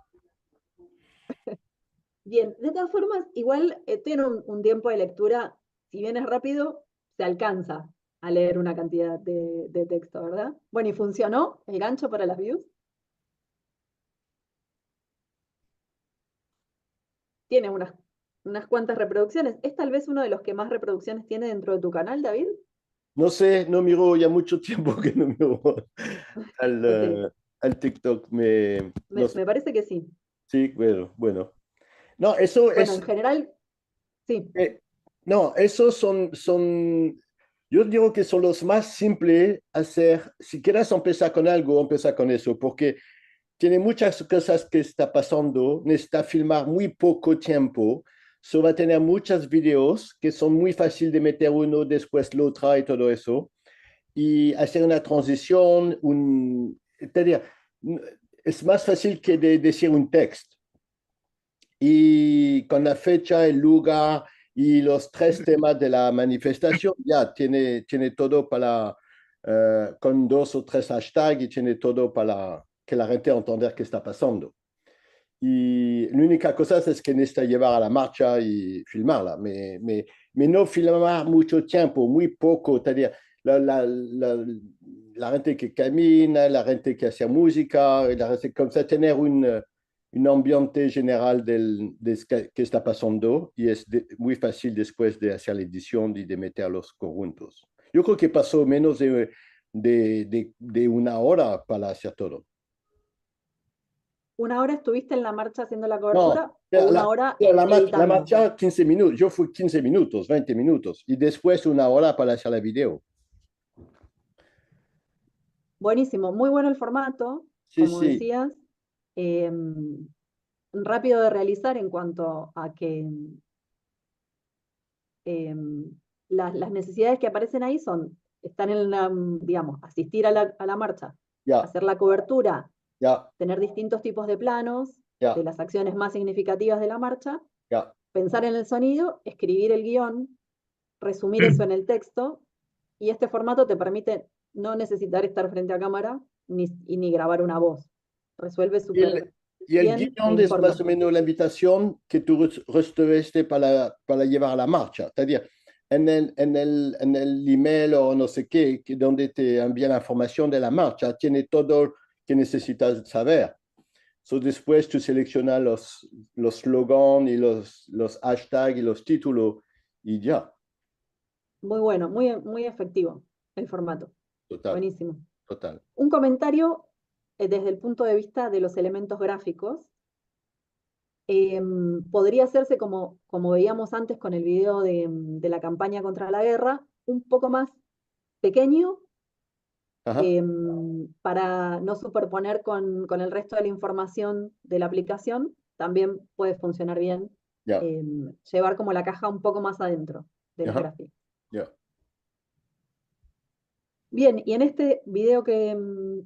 [SPEAKER 2] Bien, de todas formas, igual tiene un tiempo de lectura, si bien es rápido, se alcanza a leer una cantidad de texto, ¿verdad? Bueno, ¿y funcionó el gancho para las views? Tiene unas cuantas reproducciones. ¿Es tal vez uno de los que más reproducciones tiene dentro de tu canal, David?
[SPEAKER 1] No sé, no miro ya mucho tiempo que no miro al TikTok.
[SPEAKER 2] Me parece que sí.
[SPEAKER 1] Sí, bueno. No, eso
[SPEAKER 2] bueno, en general, sí.
[SPEAKER 1] No, esos son, yo digo que son los más simples hacer. Si quieres empezar con algo, empieza con eso, porque tiene muchas cosas que está pasando, necesita filmar muy poco tiempo, va a tener muchos videos que son muy fáciles de meter uno, después el otro y todo eso, y hacer una transición, es más fácil que decir un texto. Y con la fecha, el lugar y los 3 temas de la manifestación, ya tiene todo para, con 2 o 3 hashtags, y tiene todo para que la gente entienda qué está pasando. Y la única cosa es que necesita llevar a la marcha y filmarla, me no filmar mucho tiempo, muy poco, la gente que camina, la gente que hace música, la gente, como ça, tener un ambiente general que está pasando, y es muy fácil después de hacer la edición y de meter los conjuntos. Yo creo que pasó menos de una hora para hacer todo.
[SPEAKER 2] ¿Una hora estuviste en la marcha haciendo la
[SPEAKER 1] No,
[SPEAKER 2] cobertura o una hora
[SPEAKER 1] la
[SPEAKER 2] editando?
[SPEAKER 1] marcha 15 minutos, yo fui 15 minutos, 20 minutos, y después una hora para hacer la video.
[SPEAKER 2] Buenísimo, muy bueno el formato,
[SPEAKER 1] Sí,
[SPEAKER 2] como
[SPEAKER 1] sí,
[SPEAKER 2] decías, rápido de realizar en cuanto a que las necesidades que aparecen ahí están en la, digamos, asistir a la marcha,
[SPEAKER 1] ya,
[SPEAKER 2] hacer la cobertura,
[SPEAKER 1] ya,
[SPEAKER 2] tener distintos tipos de planos
[SPEAKER 1] ya,
[SPEAKER 2] de las acciones más significativas de la marcha,
[SPEAKER 1] ya.
[SPEAKER 2] pensar en el sonido, escribir el guión, resumir eso en el texto, y este formato te permite no necesitar estar frente a cámara ni grabar una voz. Resuelve súper
[SPEAKER 1] Y el
[SPEAKER 2] bien e
[SPEAKER 1] guión es
[SPEAKER 2] informa.
[SPEAKER 1] más o menos la invitación que tú recibiste para llevar a la marcha. Es decir, en el email o no sé qué, donde te envía la información de la marcha, tiene todo que necesitas saber. So, después tú seleccionas los slogans y los hashtags y los títulos y ya.
[SPEAKER 2] Muy bueno, muy efectivo el formato.
[SPEAKER 1] Total,
[SPEAKER 2] Buenísimo.
[SPEAKER 1] total.
[SPEAKER 2] Un comentario desde el punto de vista de los elementos gráficos. Podría hacerse como veíamos antes con el video de la campaña contra la guerra, un poco más pequeño,
[SPEAKER 1] Ajá.
[SPEAKER 2] para no superponer con el resto de la información de la aplicación. También puede funcionar bien
[SPEAKER 1] Ya,
[SPEAKER 2] llevar como la caja un poco más adentro de los
[SPEAKER 1] ajá,
[SPEAKER 2] gráficos.
[SPEAKER 1] ya.
[SPEAKER 2] Bien, y en este video que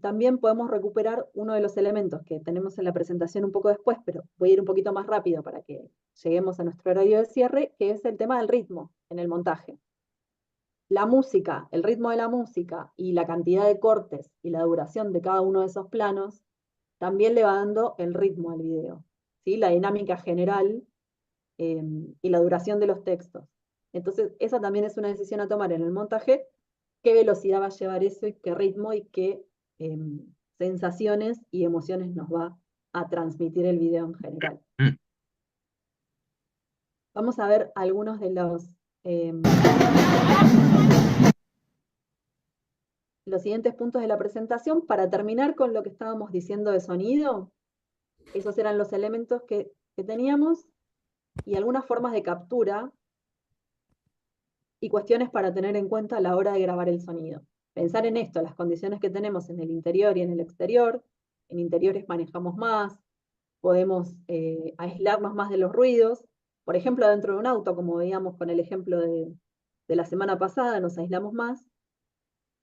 [SPEAKER 2] también podemos recuperar uno de los elementos que tenemos en la presentación un poco después, pero voy a ir un poquito más rápido para que lleguemos a nuestro horario de cierre, que es el tema del ritmo en el montaje. La música, el ritmo de la música y la cantidad de cortes y la duración de cada uno de esos planos también le va dando el ritmo al video, ¿sí? La dinámica general y la duración de los textos. Entonces, esa también es una decisión a tomar en el montaje, qué velocidad va a llevar eso y qué ritmo y qué sensaciones y emociones nos va a transmitir el video en general. Vamos a ver algunos de los siguientes puntos de la presentación para terminar con lo que estábamos diciendo de sonido. Esos eran los elementos que teníamos y algunas formas de captura y cuestiones para tener en cuenta a la hora de grabar el sonido. Pensar en esto, las condiciones que tenemos en el interior y en el exterior. En interiores manejamos más, podemos aislarnos más de los ruidos. Por ejemplo, dentro de un auto, como veíamos con el ejemplo de la semana pasada, nos aislamos más.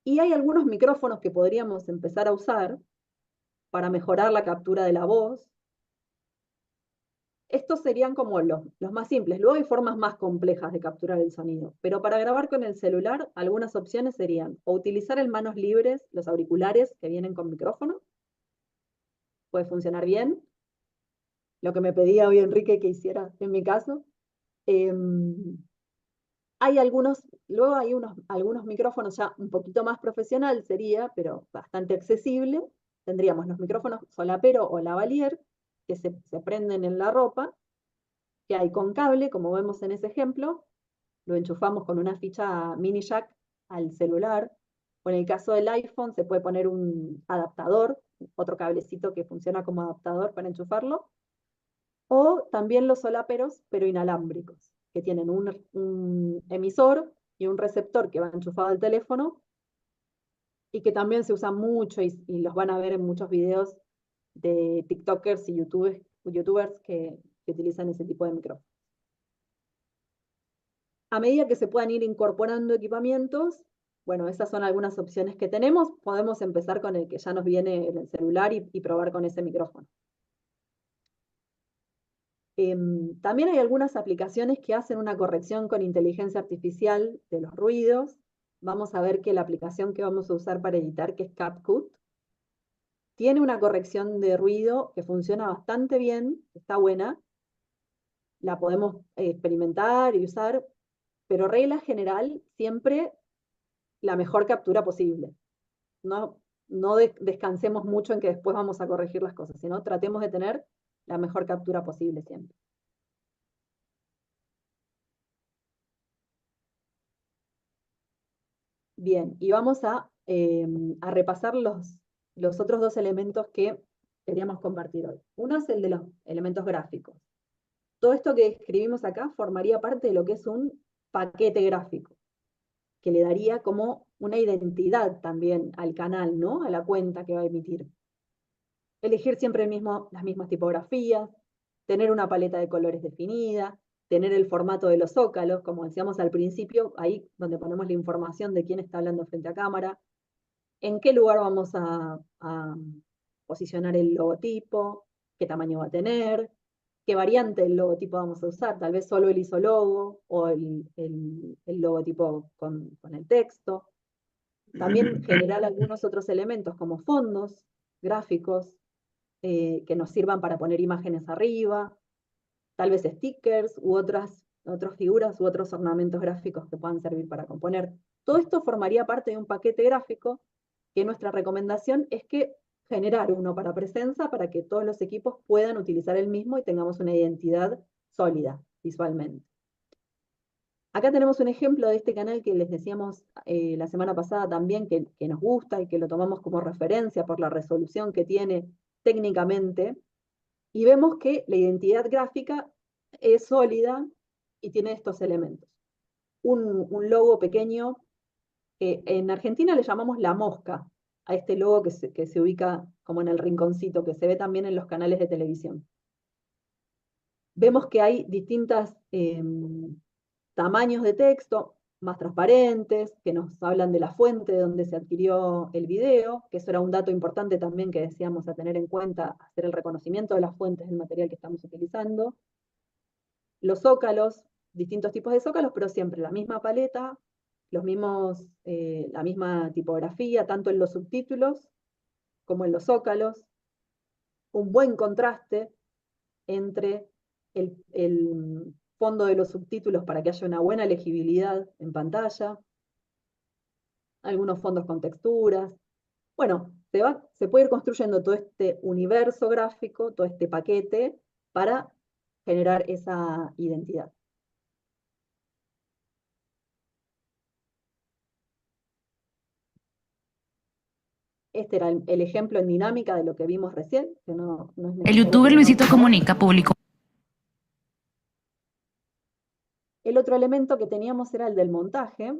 [SPEAKER 2] Y hay algunos micrófonos que podríamos empezar a usar para mejorar la captura de la voz. Estos serían como los más simples. Luego hay formas más complejas de capturar el sonido. Pero para grabar con el celular, algunas opciones serían o utilizar en manos libres los auriculares que vienen con micrófono. Puede funcionar bien. Lo que me pedía hoy Enrique que hiciera en mi caso. Hay luego hay algunos micrófonos ya un poquito más profesional sería, pero bastante accesible. Tendríamos los micrófonos solapero o lavalier, que se prenden en la ropa, que hay con cable, como vemos en ese ejemplo. Lo enchufamos con una ficha mini jack al celular. O en el caso del iPhone se puede poner un adaptador, otro cablecito que funciona como adaptador para enchufarlo. O también los solaperos, pero inalámbricos, que tienen un emisor y un receptor que va enchufado al teléfono y que también se usan mucho y los van a ver en muchos videos de TikTokers y YouTubers que utilizan ese tipo de micrófonos. A medida que se puedan ir incorporando equipamientos, Bueno, esas son algunas opciones que tenemos. Podemos empezar con el que ya nos viene en el celular y probar con ese micrófono. También hay algunas aplicaciones que hacen una corrección con inteligencia artificial de los ruidos. Vamos a ver que la aplicación que vamos a usar para editar, que es CapCut, tiene una corrección de ruido que funciona bastante bien, está buena. La podemos experimentar y usar, pero regla general, siempre la mejor captura posible. No descansemos mucho en que después vamos a corregir las cosas, sino tratemos de tener la mejor captura posible siempre. Bien, y vamos a repasar los otros dos elementos que queríamos compartir hoy. Uno es el de los elementos gráficos. Todo esto que escribimos acá formaría parte de lo que es un paquete gráfico, que le daría como una identidad también al canal, ¿no? A la cuenta que va a emitir. Elegir siempre las mismas tipografías, tener una paleta de colores definida, tener el formato de los zócalos, como decíamos al principio, ahí donde ponemos la información de quién está hablando frente a cámara, en qué lugar vamos a posicionar el logotipo, qué tamaño va a tener, qué variante del logotipo vamos a usar, tal vez solo el isologo o el logotipo con el texto. También generar algunos otros elementos como fondos gráficos que nos sirvan para poner imágenes arriba, tal vez stickers u otras figuras u otros ornamentos gráficos que puedan servir para componer. Todo esto formaría parte de un paquete gráfico que nuestra recomendación es que generar uno para Presenza para que todos los equipos puedan utilizar el mismo y tengamos una identidad sólida visualmente. Acá tenemos un ejemplo de este canal que les decíamos la semana pasada también que nos gusta y que lo tomamos como referencia por la resolución que tiene técnicamente, y vemos que la identidad gráfica es sólida y tiene estos elementos. Un logo pequeño, en Argentina le llamamos la mosca, a este logo que se ubica como en el rinconcito, que se ve también en los canales de televisión. Vemos que hay distintos tamaños de texto, más transparentes, que nos hablan de la fuente de donde se adquirió el video, que eso era un dato importante también que decíamos a tener en cuenta, hacer el reconocimiento de las fuentes del material que estamos utilizando. Los zócalos, distintos tipos de zócalos, pero siempre la misma paleta, la misma tipografía, tanto en los subtítulos como en los zócalos. Un buen contraste entre el fondo de los subtítulos para que haya una buena legibilidad en pantalla, algunos fondos con texturas. Bueno, se puede ir construyendo todo este universo gráfico, todo este paquete, para generar esa identidad. Este era el ejemplo en dinámica de lo que vimos recién, que no es necesario.
[SPEAKER 14] El youtuber Luisito Comunica publicó.
[SPEAKER 2] El otro elemento que teníamos era el del montaje,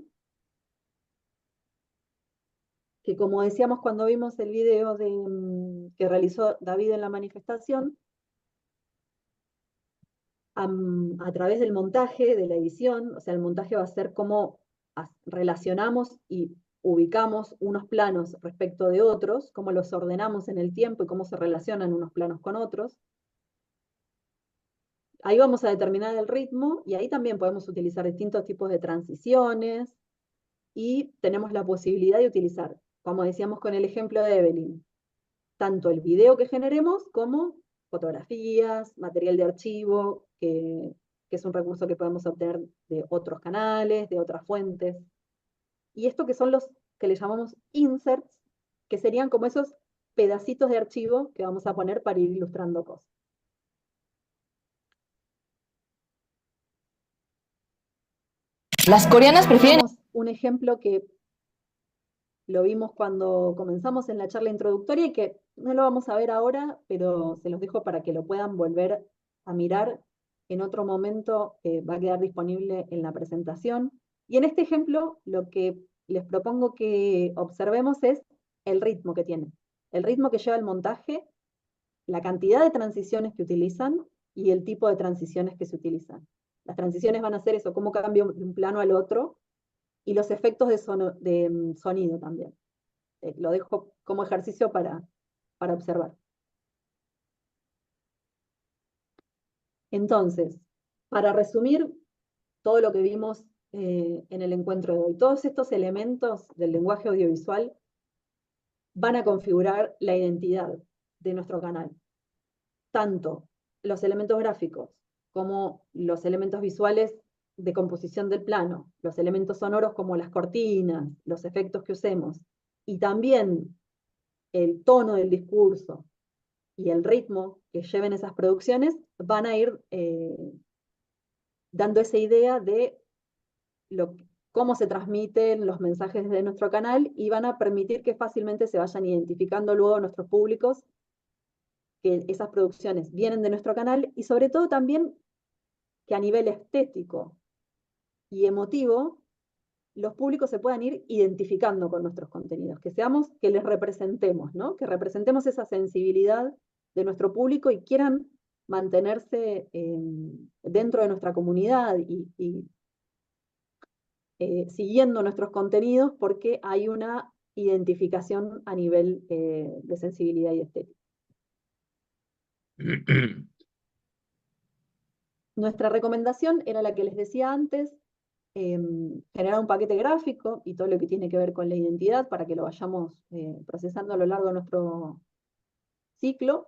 [SPEAKER 2] que como decíamos cuando vimos el video que realizó David en la manifestación, a través del montaje, de la edición, o sea, el montaje va a ser cómo relacionamos y ubicamos unos planos respecto de otros, cómo los ordenamos en el tiempo y cómo se relacionan unos planos con otros. Ahí vamos a determinar el ritmo y ahí también podemos utilizar distintos tipos de transiciones y tenemos la posibilidad de utilizar, como decíamos con el ejemplo de Evelyn, tanto el video que generemos como fotografías, material de archivo, que es un recurso que podemos obtener de otros canales, de otras fuentes. Y esto que son los que le llamamos inserts, que serían como esos pedacitos de archivo que vamos a poner para ir ilustrando cosas.
[SPEAKER 14] Las coreanas prefieren...
[SPEAKER 2] Un ejemplo que lo vimos cuando comenzamos en la charla introductoria y que no lo vamos a ver ahora, pero se los dejo para que lo puedan volver a mirar en otro momento, va a quedar disponible en la presentación. Y en este ejemplo, lo que les propongo que observemos es el ritmo que tiene. El ritmo que lleva el montaje, la cantidad de transiciones que utilizan y el tipo de transiciones que se utilizan. Las transiciones van a ser eso, cómo cambio de un plano al otro, y los efectos de sonido también. Lo dejo como ejercicio para observar. Entonces, para resumir todo lo que vimos en el encuentro de hoy, todos estos elementos del lenguaje audiovisual van a configurar la identidad de nuestro canal. Tanto los elementos gráficos como los elementos visuales de composición del plano, los elementos sonoros como las cortinas, los efectos que usemos, y también el tono del discurso y el ritmo que lleven esas producciones van a ir dando esa idea de cómo se transmiten los mensajes de nuestro canal y van a permitir que fácilmente se vayan identificando luego nuestros públicos que esas producciones vienen de nuestro canal y sobre todo también que a nivel estético y emotivo los públicos se puedan ir identificando con nuestros contenidos, que les representemos, ¿no? Que representemos esa sensibilidad de nuestro público y quieran mantenerse dentro de nuestra comunidad y siguiendo nuestros contenidos porque hay una identificación a nivel de sensibilidad y estética. Nuestra recomendación era la que les decía antes, generar un paquete gráfico y todo lo que tiene que ver con la identidad para que lo vayamos procesando a lo largo de nuestro ciclo.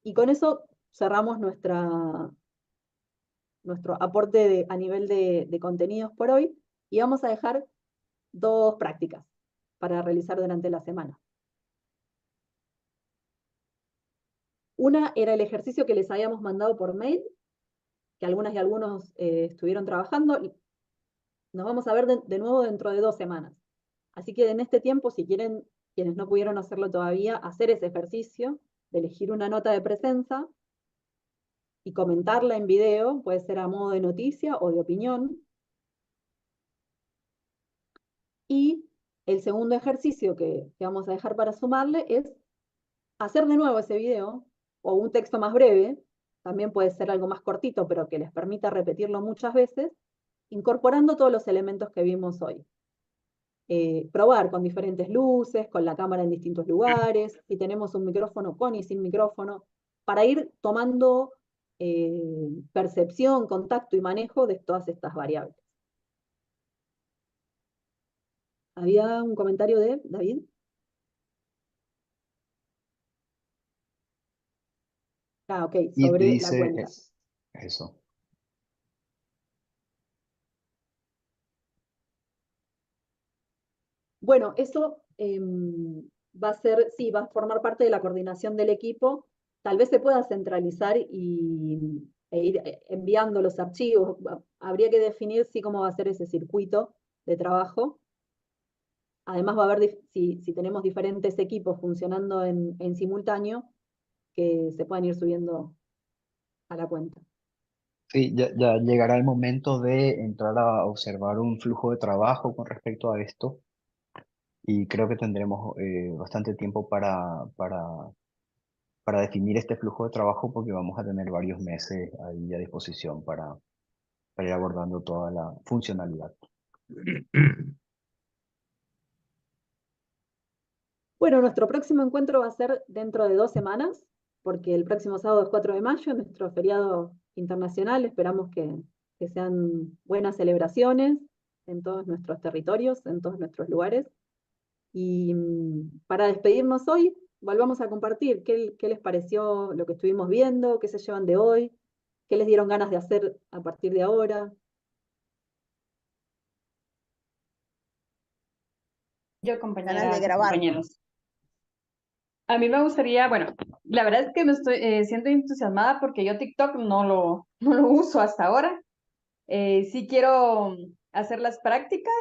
[SPEAKER 2] Y con eso cerramos nuestro aporte a nivel de contenidos por hoy y vamos a dejar 2 prácticas para realizar durante la semana. Una era el ejercicio que les habíamos mandado por mail, que algunas y algunos estuvieron trabajando. Nos vamos a ver de nuevo dentro de 2 semanas. Así que en este tiempo, si quieren, quienes no pudieron hacerlo todavía, hacer ese ejercicio de elegir una nota de presenza y comentarla en video, puede ser a modo de noticia o de opinión. Y el segundo ejercicio que vamos a dejar para sumarle es hacer de nuevo ese video, o un texto más breve, también puede ser algo más cortito, pero que les permita repetirlo muchas veces, incorporando todos los elementos que vimos hoy. Probar con diferentes luces, con la cámara en distintos lugares, si tenemos un micrófono con y sin micrófono, para ir tomando percepción, contacto y manejo de todas estas variables. ¿Había un comentario de David? Ah, ok,
[SPEAKER 8] Y
[SPEAKER 2] sobre la
[SPEAKER 8] dice
[SPEAKER 2] cuenta.
[SPEAKER 8] eso.
[SPEAKER 2] Bueno, eso va a ser, sí, va a formar parte de la coordinación del equipo. Tal vez se pueda centralizar e ir enviando los archivos. Habría que definir sí cómo va a ser ese circuito de trabajo. Además va a haber, si tenemos diferentes equipos funcionando en simultáneo, que se puedan ir subiendo a la cuenta.
[SPEAKER 8] Sí, ya llegará el momento de entrar a observar un flujo de trabajo con respecto a esto y creo que tendremos bastante tiempo para definir este flujo de trabajo porque vamos a tener varios meses ahí a disposición para ir abordando toda la funcionalidad.
[SPEAKER 2] Bueno, nuestro próximo encuentro va a ser dentro de 2 semanas, porque el próximo sábado es 4 de mayo, nuestro feriado internacional. Esperamos que sean buenas celebraciones en todos nuestros territorios, en todos nuestros lugares. Y para despedirnos hoy, volvamos a compartir qué les pareció lo que estuvimos viendo, qué se llevan de hoy, qué les dieron ganas de hacer a partir de ahora.
[SPEAKER 12] Yo, compañeras
[SPEAKER 6] Ganas de
[SPEAKER 12] y
[SPEAKER 6] grabar.
[SPEAKER 12] compañeros. A mí me gustaría, bueno, la verdad es que me estoy siento entusiasmada porque yo TikTok no lo uso hasta ahora. Sí quiero hacer las prácticas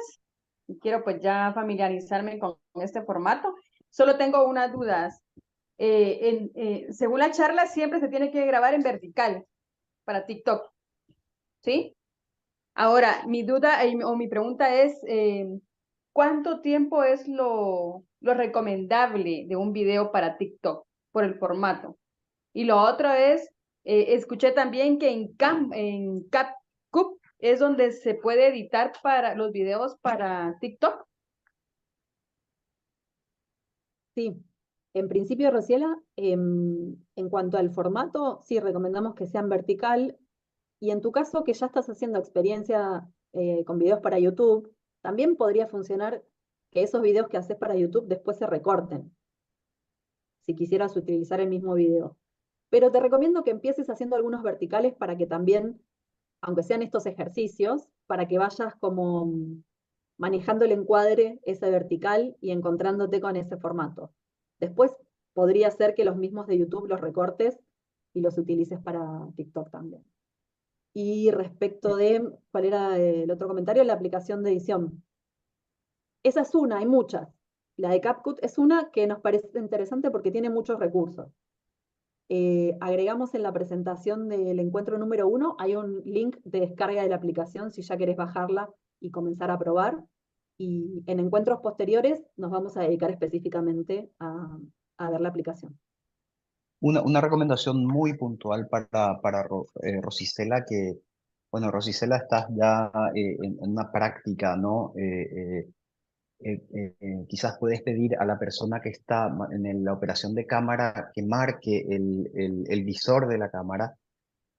[SPEAKER 12] y quiero pues ya familiarizarme con este formato. Solo tengo unas dudas. Según la charla, siempre se tiene que grabar en vertical para TikTok, ¿sí? Ahora, mi duda o mi pregunta es, ¿cuánto tiempo es lo recomendable de un video para TikTok por el formato? Y lo otro es, escuché también que en CapCut
[SPEAKER 15] es donde se puede editar para los videos para TikTok.
[SPEAKER 2] Sí, en principio, Rociela, en cuanto al formato, sí recomendamos que sean vertical. Y en tu caso, que ya estás haciendo experiencia con videos para YouTube, también podría funcionar que esos videos que haces para YouTube después se recorten, si quisieras utilizar el mismo video. Pero te recomiendo que empieces haciendo algunos verticales para que también, aunque sean estos ejercicios, para que vayas como manejando el encuadre ese vertical y encontrándote con ese formato. Después podría ser que los mismos de YouTube los recortes y los utilices para TikTok también. Y respecto de, ¿cuál era el otro comentario? La aplicación de edición. Esa es una, hay muchas. La de CapCut es una que nos parece interesante porque tiene muchos recursos. Agregamos en la presentación del encuentro número 1, hay un link de descarga de la aplicación si ya querés bajarla y comenzar a probar. Y en encuentros posteriores nos vamos a dedicar específicamente a ver la aplicación.
[SPEAKER 8] Una recomendación muy puntual para Rosicela, que, bueno, Rosicela, estás ya en una práctica, ¿no? Quizás puedes pedir a la persona que está en la operación de cámara que marque el visor de la cámara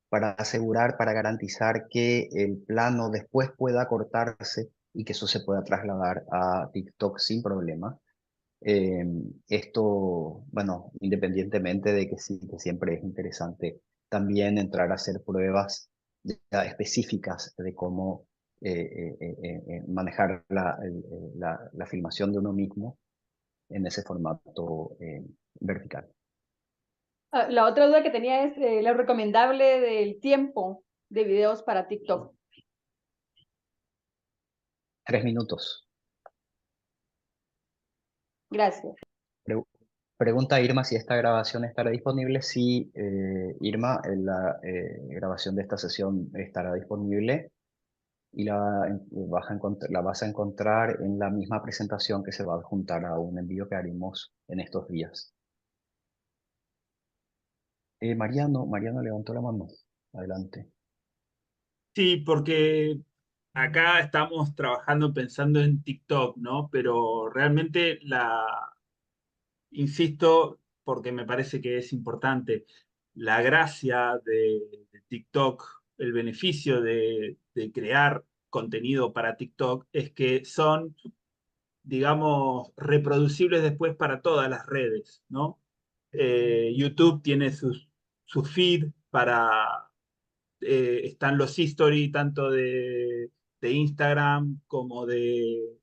[SPEAKER 8] para asegurar, para garantizar que el plano después pueda cortarse y que eso se pueda trasladar a TikTok sin problema. Esto, bueno, independientemente de que sí, que siempre es interesante también entrar a hacer pruebas ya específicas de cómo manejar la filmación de uno mismo en ese formato vertical.
[SPEAKER 15] La otra duda que tenía es lo recomendable del tiempo de videos para TikTok.
[SPEAKER 8] 3 minutos.
[SPEAKER 15] Gracias.
[SPEAKER 8] Pregunta Irma si esta grabación estará disponible. Sí, Irma, la grabación de esta sesión estará disponible y la vas a encontrar en la misma presentación que se va a adjuntar a un envío que haremos en estos días. Mariano levantó la mano. Adelante.
[SPEAKER 5] Sí, porque acá estamos trabajando pensando en TikTok, ¿no? Pero realmente insisto, porque me parece que es importante, la gracia de TikTok, el beneficio de crear contenido para TikTok es que son, digamos, reproducibles después para todas las redes, ¿no? YouTube tiene su feed están los history tanto de Instagram como de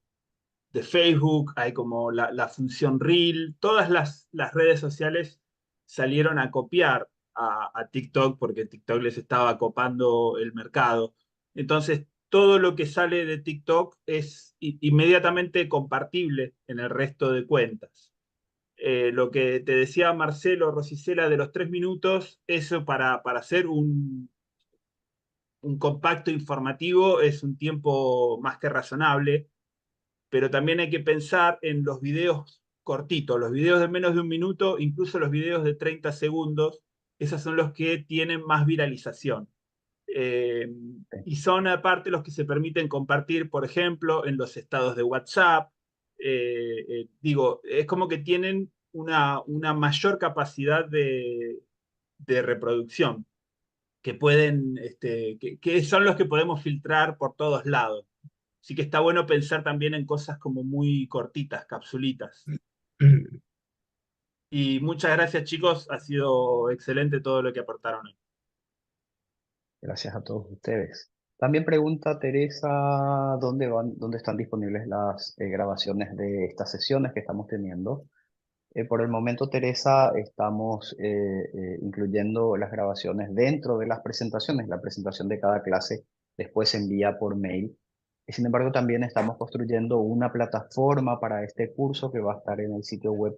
[SPEAKER 5] Facebook, hay como la función Reel, todas las redes sociales salieron a copiar a TikTok porque TikTok les estaba copando el mercado. Entonces, todo lo que sale de TikTok es inmediatamente compartible en el resto de cuentas. Lo que te decía Marcelo Rosicela de los 3 minutos, eso para hacer un compacto informativo es un tiempo más que razonable, pero también hay que pensar en los videos cortitos, los videos de menos de 1 minuto, incluso los videos de 30 segundos, esos son los que tienen más viralización. Y son aparte los que se permiten compartir, por ejemplo, en los estados de WhatsApp. Digo, es como que tienen una mayor capacidad de reproducción, que pueden, que son los que podemos filtrar por todos lados. Así que está bueno pensar también en cosas como muy cortitas, capsulitas. Y muchas gracias, chicos. Ha sido excelente todo lo que aportaron hoy.
[SPEAKER 8] Gracias a todos ustedes. También pregunta Teresa dónde están disponibles las grabaciones de estas sesiones que estamos teniendo. Por el momento, Teresa, estamos incluyendo las grabaciones dentro de las presentaciones. La presentación de cada clase después se envía por mail. Sin embargo, también estamos construyendo una plataforma para este curso que va a estar en el sitio web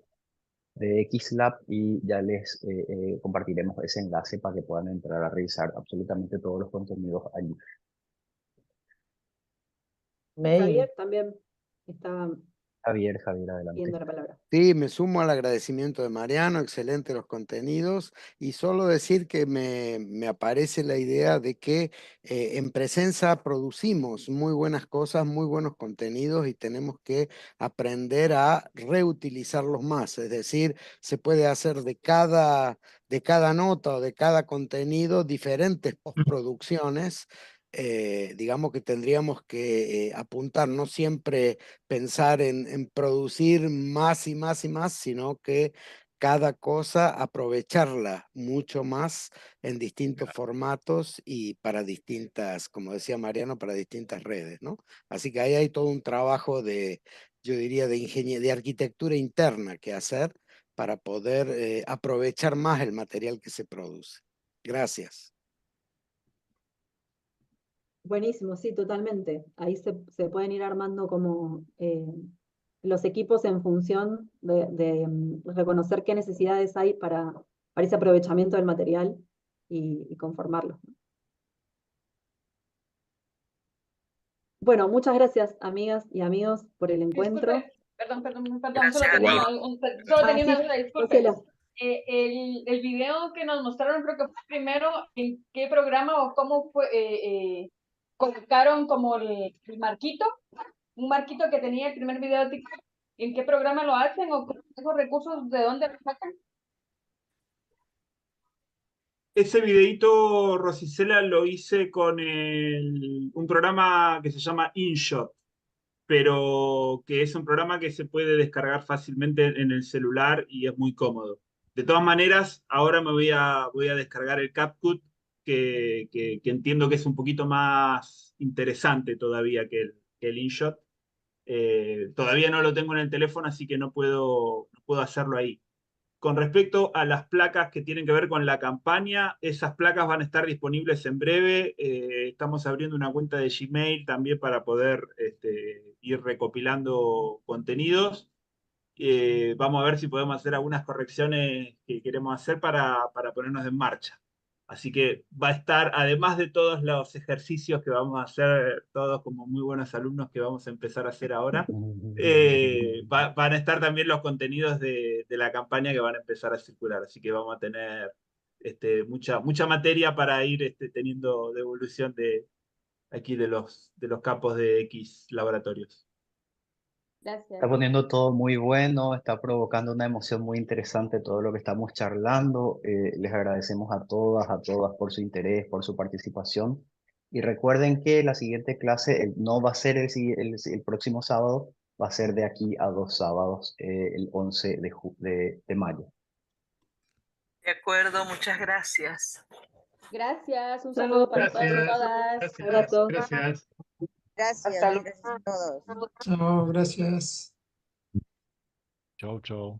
[SPEAKER 8] de XLab y ya les compartiremos ese enlace para que puedan entrar a revisar absolutamente todos los contenidos allí.
[SPEAKER 2] Javier también está
[SPEAKER 8] Javier, adelante.
[SPEAKER 2] Pidiendo la palabra.
[SPEAKER 10] Sí, me sumo al agradecimiento de Mariano, excelente los contenidos, y solo decir que me aparece la idea de que en Presenza producimos muy buenas cosas, muy buenos contenidos, y tenemos que aprender a reutilizarlos más, es decir, se puede hacer de cada nota o de cada contenido diferentes postproducciones. Digamos que tendríamos que apuntar, no siempre pensar en producir más y más y más, sino que cada cosa aprovecharla mucho más en distintos formatos y para distintas, como decía Mariano, para distintas redes, ¿no? Así que ahí hay todo un trabajo de, yo diría, de arquitectura interna que hacer para poder aprovechar más el material que se produce. Gracias.
[SPEAKER 2] Buenísimo, sí, totalmente. Ahí se pueden ir armando como los equipos en función de reconocer qué necesidades hay para ese aprovechamiento del material y conformarlo. Bueno, muchas gracias, amigas y amigos, por el encuentro.
[SPEAKER 15] Disculpe, perdón, solo tenía una duda, disculpe.
[SPEAKER 2] Graciela.
[SPEAKER 15] El video que nos mostraron, creo que fue primero, ¿en qué programa o cómo fue, colocaron como el marquito? Un marquito que tenía el primer video de TikTok. ¿En qué programa lo hacen o con esos recursos de dónde lo sacan?
[SPEAKER 5] Ese videíto, Rosicela, lo hice con un programa que se llama InShot, pero que es un programa que se puede descargar fácilmente en el celular y es muy cómodo. De todas maneras, ahora me voy a descargar el CapCut, que entiendo que es un poquito más interesante todavía que el InShot. Todavía no lo tengo en el teléfono, así que no puedo hacerlo ahí. Con respecto a las placas que tienen que ver con la campaña, esas placas van a estar disponibles en breve. Estamos abriendo una cuenta de Gmail también para poder ir recopilando contenidos. Vamos a ver si podemos hacer algunas correcciones que queremos hacer para ponernos en marcha. Así que va a estar, además de todos los ejercicios que vamos a hacer todos como muy buenos alumnos que vamos a empezar a hacer ahora, van a estar también los contenidos de la campaña que van a empezar a circular. Así que vamos a tener mucha materia para ir teniendo devolución aquí de los campos de X laboratorios.
[SPEAKER 15] Gracias.
[SPEAKER 8] Está poniendo todo muy bueno, está provocando una emoción muy interesante todo lo que estamos charlando. Les agradecemos a todas por su interés, por su participación. Y recuerden que la siguiente clase no va a ser el próximo sábado, va a ser de aquí a 2 sábados, el 11 de mayo.
[SPEAKER 14] De acuerdo, muchas gracias.
[SPEAKER 15] Gracias, un saludo para todos y todas.
[SPEAKER 2] Abrazo.
[SPEAKER 9] Gracias.
[SPEAKER 6] Gracias,
[SPEAKER 15] Hasta luego.
[SPEAKER 6] gracias a todos.
[SPEAKER 9] Chao, gracias.
[SPEAKER 13] Chau, chau.